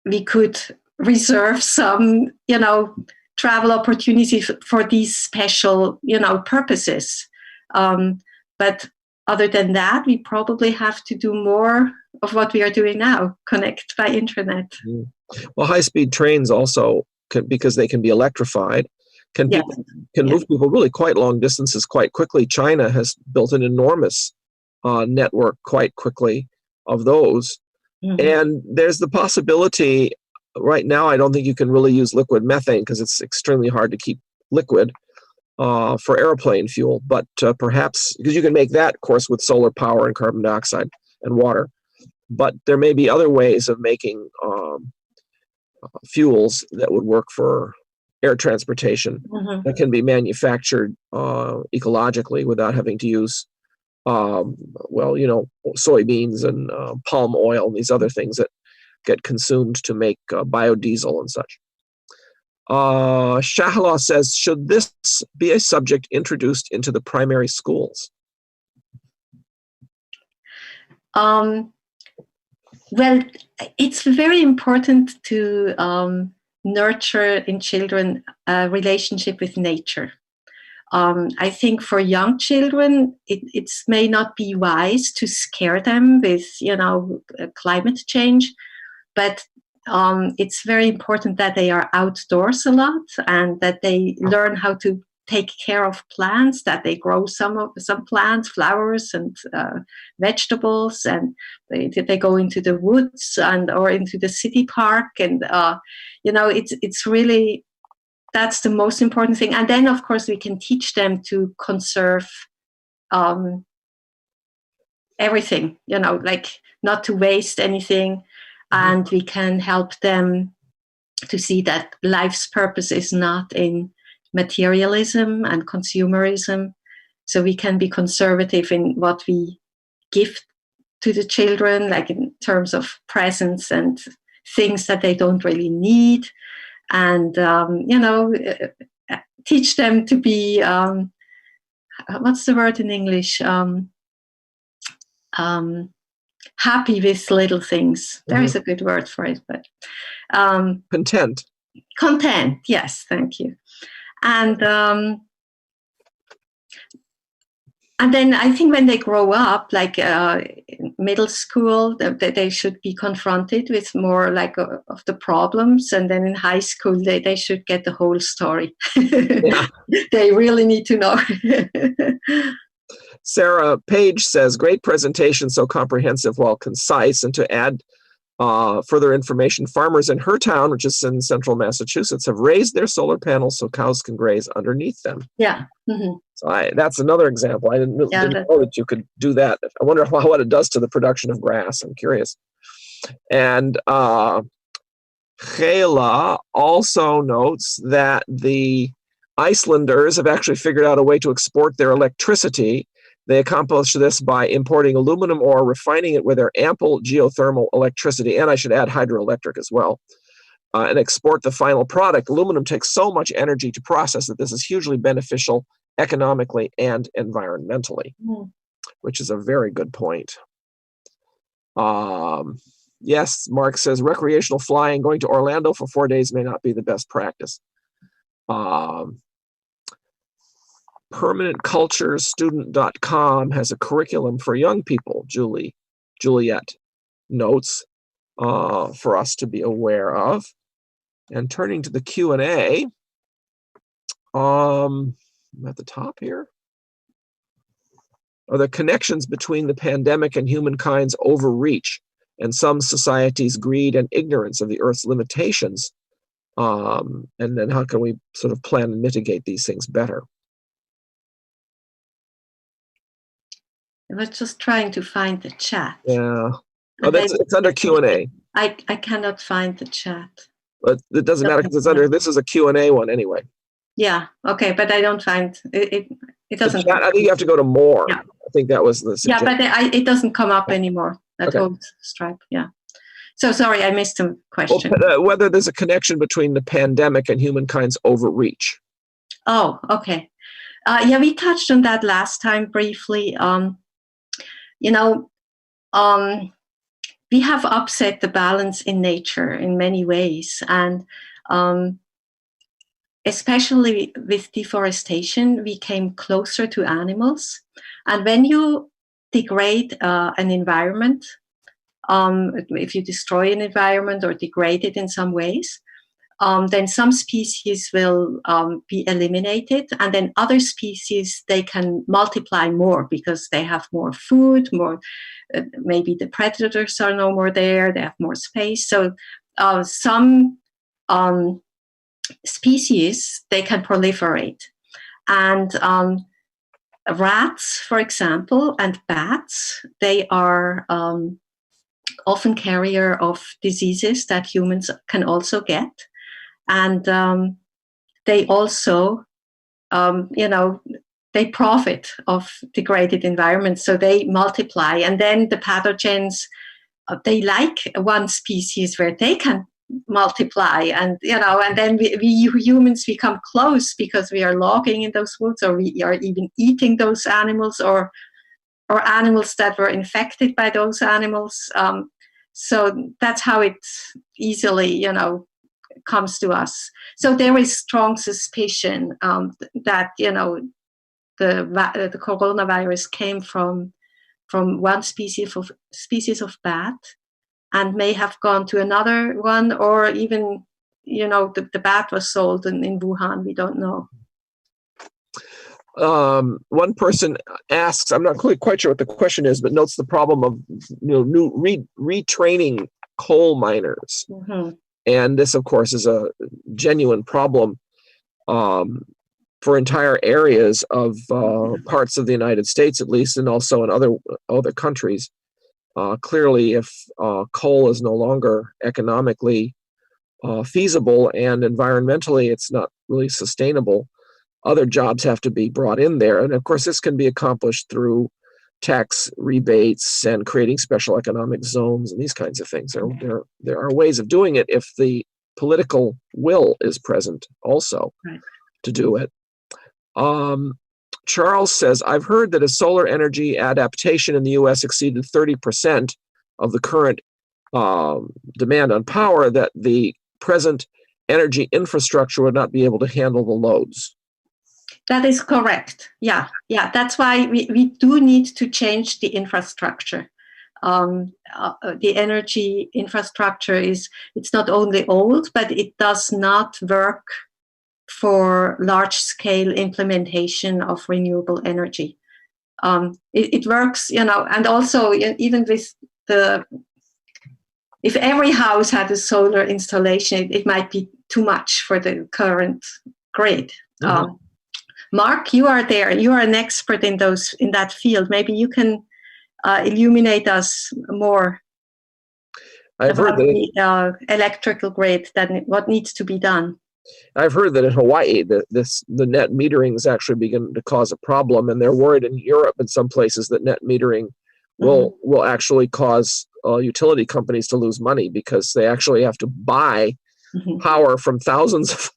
we could reserve some, you know, travel opportunities for these special, you know, purposes. But other than that, we probably have to do more of what we are doing now, connect by internet. Well, high-speed trains also, because they can be electrified, can move people really quite long distances quite quickly. China has built an enormous network quite quickly of those. And there's the possibility, right now I don't think you can really use liquid methane because it's extremely hard to keep liquid for airplane fuel, but perhaps, because you can make that, of course, with solar power and carbon dioxide and water, but there may be other ways of making fuels that would work for air transportation that can be manufactured ecologically without having to use soybeans and palm oil and these other things that get consumed to make biodiesel and such. Shahla says, should this be a subject introduced into the primary schools? Well, it's very important to nurture in children a relationship with nature. I think for young children, it may not be wise to scare them with, climate change, but it's very important that they are outdoors a lot and that they learn how to take care of plants, that they grow some plants, flowers and vegetables, and they go into the woods or into the city park, and it's really, that's the most important thing. And then of course we can teach them to conserve everything, like not to waste anything. And we can help them to see that life's purpose is not in materialism and consumerism. So we can be conservative in what we give to the children, like in terms of presents and things that they don't really need. And, teach them to be, what's the word in English? Happy with little things. There is a good word for it, but content. Content, yes, thank you. And then I think when they grow up, like in middle school, they should be confronted with more like of the problems. And then in high school, they should get the whole story. Yeah. They really need to know. Sarah Page says, great presentation, so comprehensive while concise. And to add further information, farmers in her town, which is in central Massachusetts, have raised their solar panels so cows can graze underneath them. Yeah. Mm-hmm. So that's another example. I didn't know that you could do that. I wonder what it does to the production of grass. I'm curious. And Gela also notes that the Icelanders have actually figured out a way to export their electricity. They accomplish this by importing aluminum ore, refining it with their ample geothermal electricity, and I should add hydroelectric as well, and export the final product. Aluminum takes so much energy to process that this is hugely beneficial economically and environmentally, which is a very good point. Yes, Mark says, recreational flying, going to Orlando for 4 days may not be the best practice. PermanentCultureStudent.com has a curriculum for young people, Juliet notes, for us to be aware of. And turning to the Q&A, at the top here, are the connections between the pandemic and humankind's overreach and some societies' greed and ignorance of the Earth's limitations. And then how can we sort of plan and mitigate these things better? I was just trying to find the chat. Yeah. Oh, it's under Q&A. I cannot find the chat. But it doesn't matter because it's under, this is a Q&A one anyway. Yeah, okay, but I don't find, it doesn't. Chat, I think you have to go to more. Yeah. I think that was the suggestion. Yeah, but it doesn't come up anymore, that whole stripe, yeah. So sorry, I missed a question. Well, whether there's a connection between the pandemic and humankind's overreach. Oh, okay. Yeah, we touched on that last time briefly. We have upset the balance in nature in many ways, and especially with deforestation, we came closer to animals. And when you degrade an environment, if you destroy an environment or degrade it in some ways, then some species will be eliminated, and then other species, they can multiply more because they have more food, maybe the predators are no more there, they have more space. So some species, they can proliferate. And rats, for example, and bats, they are often carrier of diseases that humans can also get. And they also, they profit of degraded environments, so they multiply. And then the pathogens they like one species where they can multiply, and and then we humans become close because we are logging in those woods, or we are even eating those animals, or animals that were infected by those animals. So that's how it easily comes to us. So there is strong suspicion that the coronavirus came from one species of bat, and may have gone to another one, or even, the bat was sold in Wuhan. We don't know. One person asks, I'm not quite sure what the question is, but notes the problem of new retraining coal miners. Mm-hmm. And this, of course, is a genuine problem for entire areas of parts of the United States, at least, and also in other countries. Clearly, if coal is no longer economically feasible and environmentally it's not really sustainable, other jobs have to be brought in there. And of course, this can be accomplished through tax rebates and creating special economic zones and these kinds of things. There are ways of doing it if the political will is present also to do it. Charles says, I've heard that as solar energy adaptation in the U.S. exceeded 30% of the current demand on power, that the present energy infrastructure would not be able to handle the loads. That is correct. Yeah. That's why we do need to change the infrastructure. The energy infrastructure it's not only old, but it does not work for large-scale implementation of renewable energy. It works, and also even with if every house had a solar installation, it might be too much for the current grid. Mm-hmm. Mark, you are there. You are an expert in that field. Maybe you can illuminate us more about the electrical grid, what needs to be done. I've heard that in Hawaii, the net metering is actually beginning to cause a problem, and they're worried in Europe in some places that net metering will actually cause utility companies to lose money, because they actually have to buy power from thousands of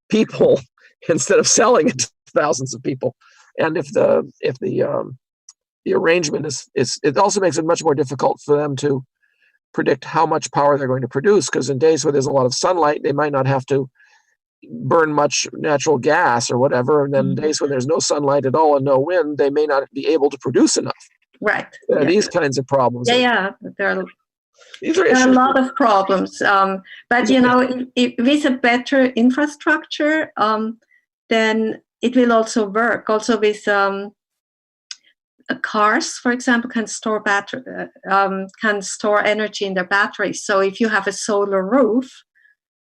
people instead of selling it to thousands of people. And if the arrangement is, it also makes it much more difficult for them to predict how much power they're going to produce, because in days where there's a lot of sunlight, they might not have to burn much natural gas or whatever, and then days when there's no sunlight at all and no wind, they may not be able to produce enough. Right. These kinds of problems. There are a lot of problems. But with a better infrastructure, then it will also work. Also with cars, for example, can store energy in their batteries. So if you have a solar roof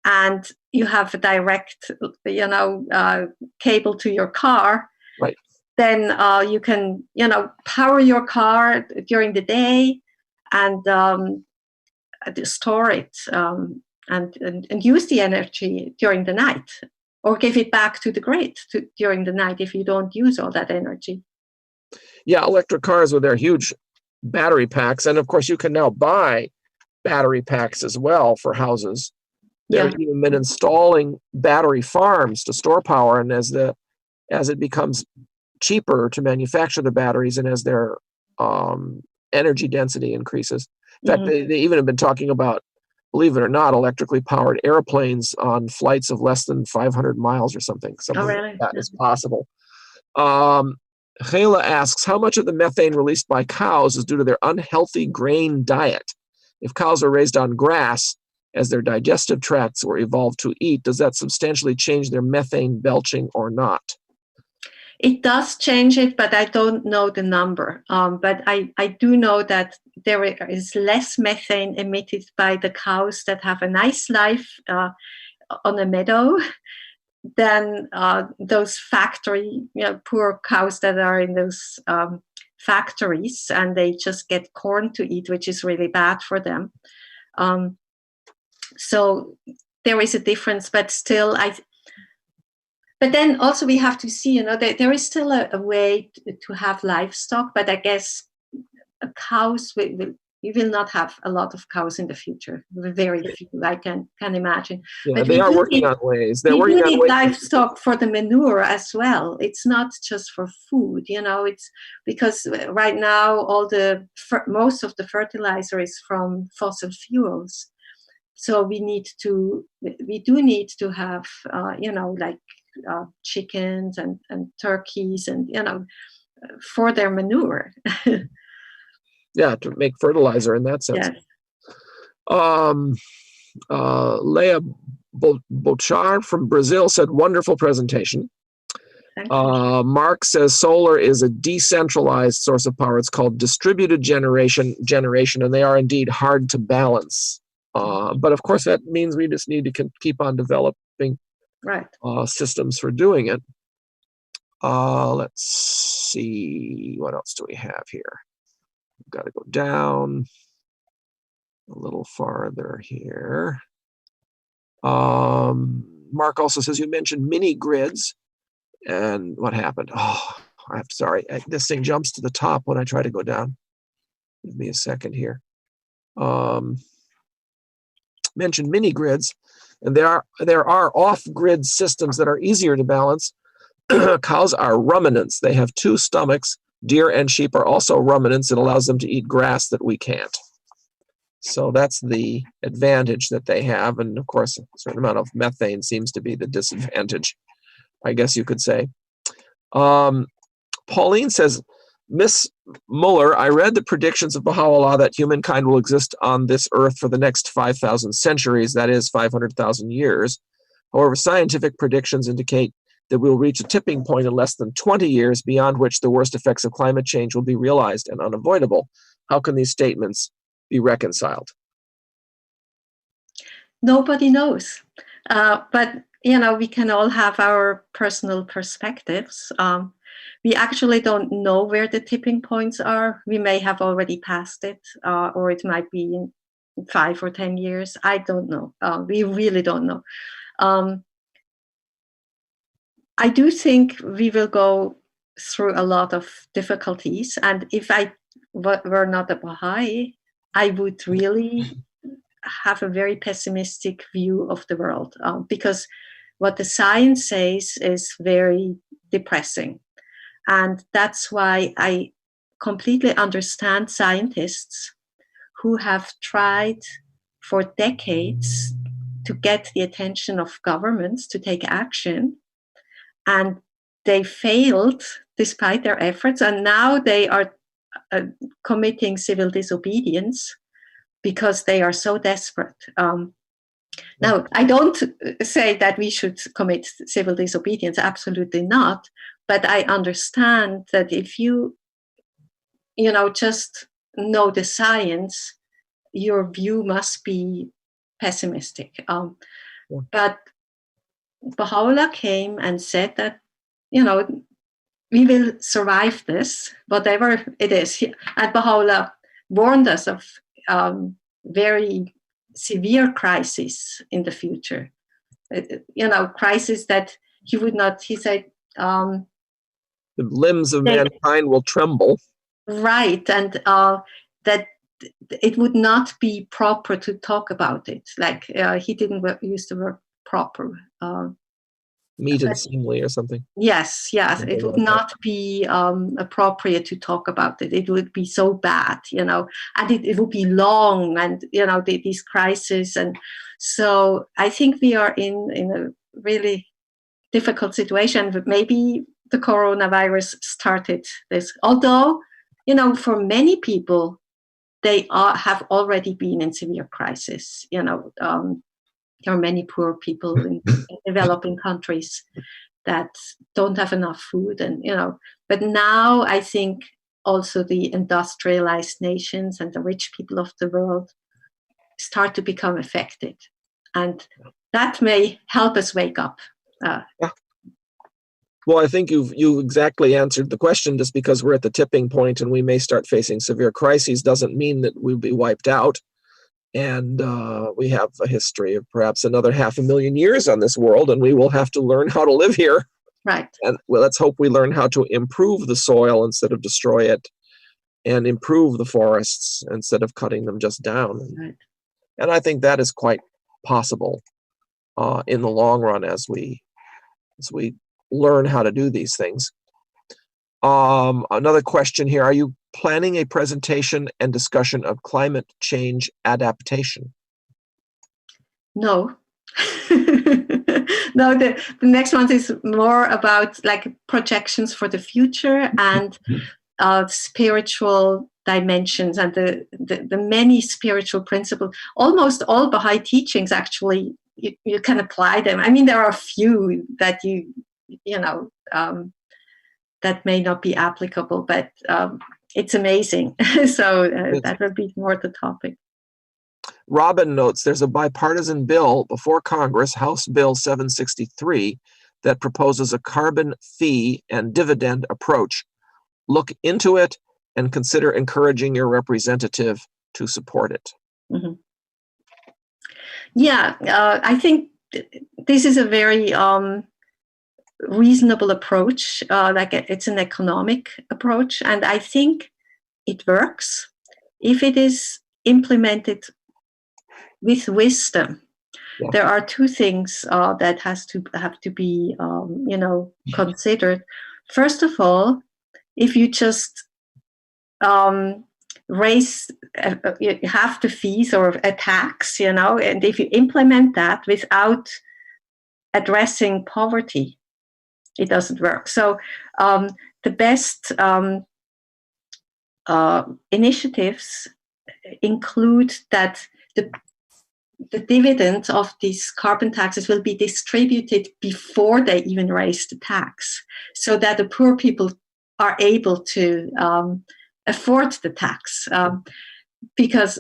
and you have a direct, cable to your car, right, then you can, power your car during the day and store it and use the energy during the night, or give it back to the grid during the night if you don't use all that energy. Yeah, electric cars with their huge battery packs, and of course you can now buy battery packs as well for houses. They've even been installing battery farms to store power, and as it becomes cheaper to manufacture the batteries, and as their energy density increases. In fact, they even have been talking about, believe it or not, electrically powered airplanes on flights of less than 500 miles or something. Really? Like that is possible. Kayla asks, how much of the methane released by cows is due to their unhealthy grain diet? If cows are raised on grass, as their digestive tracts were evolved to eat, does that substantially change their methane belching or not? It does change it, but I don't know the number. But I do know that there is less methane emitted by the cows that have a nice life on a meadow than those factory, poor cows that are in those factories, and they just get corn to eat, which is really bad for them. So there is a difference, but still, but then also we have to see, there is still a way to have livestock, but I guess cows will We will not have a lot of cows in the future. Very few, I can imagine. Yeah, But they we are do working need, on ways. They're we working do on need ways. livestock for the manure as well. It's not just for food, it's because right now most of the fertilizer is from fossil fuels. So we do need to have, like chickens and turkeys and, for their manure. Yeah, to make fertilizer in that sense. Yes. Leah Bochar from Brazil said, wonderful presentation. Thank you. Mark says solar is a decentralized source of power. It's called distributed generation, and they are indeed hard to balance. But of course, that means we just need to keep on developing systems for doing it. Let's see, what else do we have here? We've got to go down a little farther here. Mark also says, you mentioned mini grids, and what happened? Oh, I'm sorry. This thing jumps to the top when I try to go down. Give me a second here. Mentioned mini grids, and there are off-grid systems that are easier to balance. Cows are ruminants. They have two stomachs. Deer and sheep are also ruminants. It allows them to eat grass that we can't. So that's the advantage that they have. And of course, a certain amount of methane seems to be the disadvantage, I guess you could say. Pauline says, Miss Muller, I read the predictions of Baha'u'llah that humankind will exist on this earth for the next 5,000 centuries, that is 500,000 years. However, scientific predictions indicate that we'll reach a tipping point in less than 20 years, beyond which the worst effects of climate change will be realized and unavoidable. How can these statements be reconciled? Nobody knows. But, we can all have our personal perspectives. We actually don't know where the tipping points are. We may have already passed it, or it might be in 5 or 10 years. I don't know. We really don't know. I do think we will go through a lot of difficulties. And if I were not a Baha'i, I would really have a very pessimistic view of the world, because what the science says is very depressing. And that's why I completely understand scientists who have tried for decades to get the attention of governments to take action. And they failed despite their efforts. And now they are committing civil disobedience because they are so desperate. Now, I don't say that we should commit civil disobedience, absolutely not. But I understand that if you, just know the science, your view must be pessimistic. But Baha'u'llah came and said that, we will survive this, whatever it is. And Baha'u'llah warned us of very severe crises in the future. Crisis that he would not, he said, the limbs of mankind will tremble. Right, and that it would not be proper to talk about it. Like he didn't use the word proper. Meet and seemly or something. Yes, it would not be appropriate to talk about it. It would be so bad, and it would be long, and these crises, and so I think we are in a really difficult situation. But maybe the coronavirus started this. Although, for many people, they have already been in severe crisis. There are many poor people in developing countries that don't have enough food, and but now I think also the industrialized nations and the rich people of the world start to become affected, and that may help us wake up. Well, I think you exactly answered the question. Just because we're at the tipping point and we may start facing severe crises doesn't mean that we'll be wiped out. And we have a history of perhaps another 500,000 years on this world, and we will have to learn how to live here. Right. And let's hope we learn how to improve the soil instead of destroy it. and improve the forests instead of cutting them just down. Right. And I think that is quite possible in the long run as we learn how to do these things. Another question here: are you planning a presentation and discussion of climate change adaptation? No. No, the next one is more about like projections for the future and spiritual dimensions and the many spiritual principles. Almost all Baha'i teachings, actually, you can apply them. I mean, there are a few that that may not be applicable, but it's amazing. So that would be more the topic. Robin notes there's a bipartisan bill before Congress, House Bill 763, that proposes a carbon fee and dividend approach. Look into it and consider encouraging your representative to support it. Mm-hmm. Yeah, I think this is a very reasonable approach. Like it's an economic approach, and I think it works if it is implemented with wisdom. Yeah. There are two things that have to be considered. First of all, if you just raise half the fees or a tax, and if you implement that without addressing poverty, it doesn't work. So the best initiatives include that the dividends of these carbon taxes will be distributed before they even raise the tax, so that the poor people are able to afford the tax. Because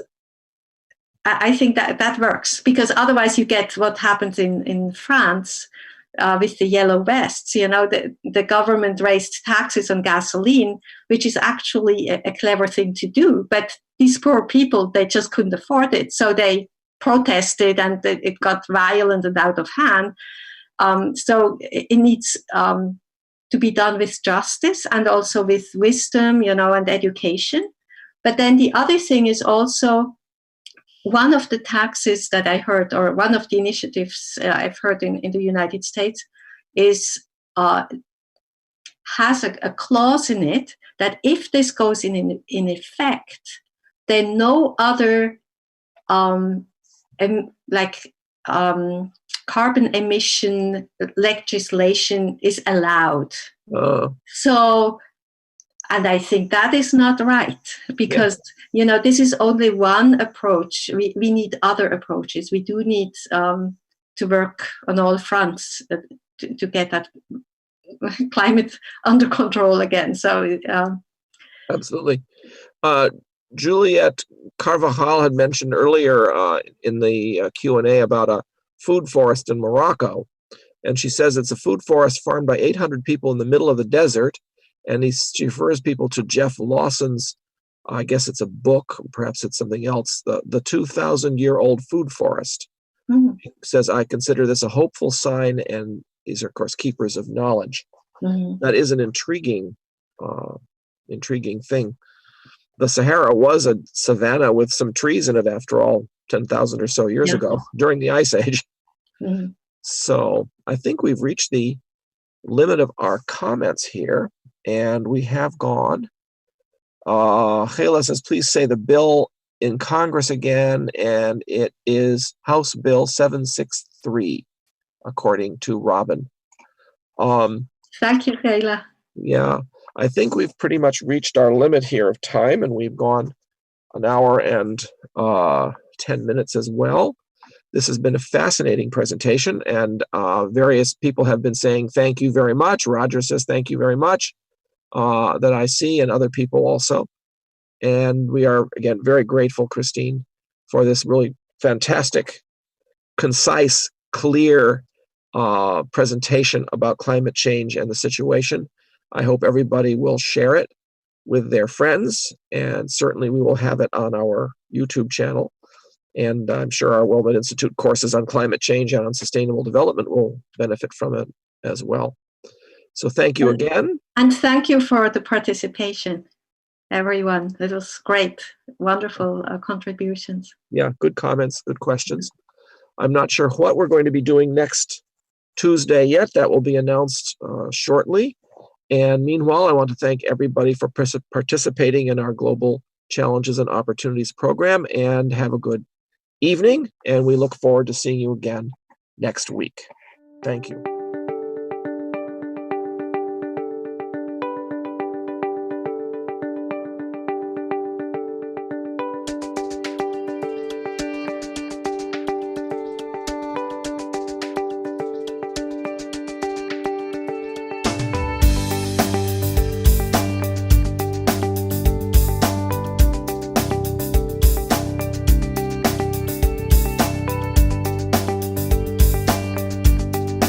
I think that works, because otherwise you get what happens in France with the yellow vests. The government raised taxes on gasoline, which is actually a clever thing to do, but these poor people, they just couldn't afford it, so they protested and it got violent and out of hand. So it needs to be done with justice and also with wisdom, and education. But then the other thing is also, one of the taxes that I heard, or one of the initiatives I've heard in the United States, is has a clause in it that if this goes in effect, then no other carbon emission legislation is allowed. So, and I think that is not right, because this is only one approach. We need other approaches. We do need to work on all fronts to get that climate under control again. So absolutely. Juliet Carvajal had mentioned earlier in the Q&A about a food forest in Morocco, and she says it's a food forest farmed by 800 people in the middle of the desert, and she refers people to Jeff Lawson's, I guess it's a book, perhaps it's something else, the 2,000-year-old food forest. Mm-hmm. He says, I consider this a hopeful sign, and these are, of course, keepers of knowledge. Mm-hmm. That is an intriguing thing. The Sahara was a savanna with some trees in it, after all, 10,000 or so years ago, during the Ice Age. Mm-hmm. So I think we've reached the limit of our comments here, and we have gone. Kayla says, please say the bill in Congress again, and it is House Bill 763, according to Robin. Thank you, Kayla. Yeah. I think we've pretty much reached our limit here of time, and we've gone an hour and 10 minutes as well. This has been a fascinating presentation, and various people have been saying thank you very much. Roger says thank you very much, that I see, and other people also. And we are, again, very grateful, Christine, for this really fantastic, concise, clear presentation about climate change and the situation. I hope everybody will share it with their friends, and certainly we will have it on our YouTube channel. And I'm sure our WillMed Institute courses on climate change and on sustainable development will benefit from it as well. So thank you again. And thank you for the participation. everyone. It was great, wonderful contributions. Yeah, good comments, good questions. I'm not sure what we're going to be doing next Tuesday yet. That will be announced shortly. And meanwhile, I want to thank everybody for participating in our Global Challenges and Opportunities program, and have a good evening. And we look forward to seeing you again next week. Thank you.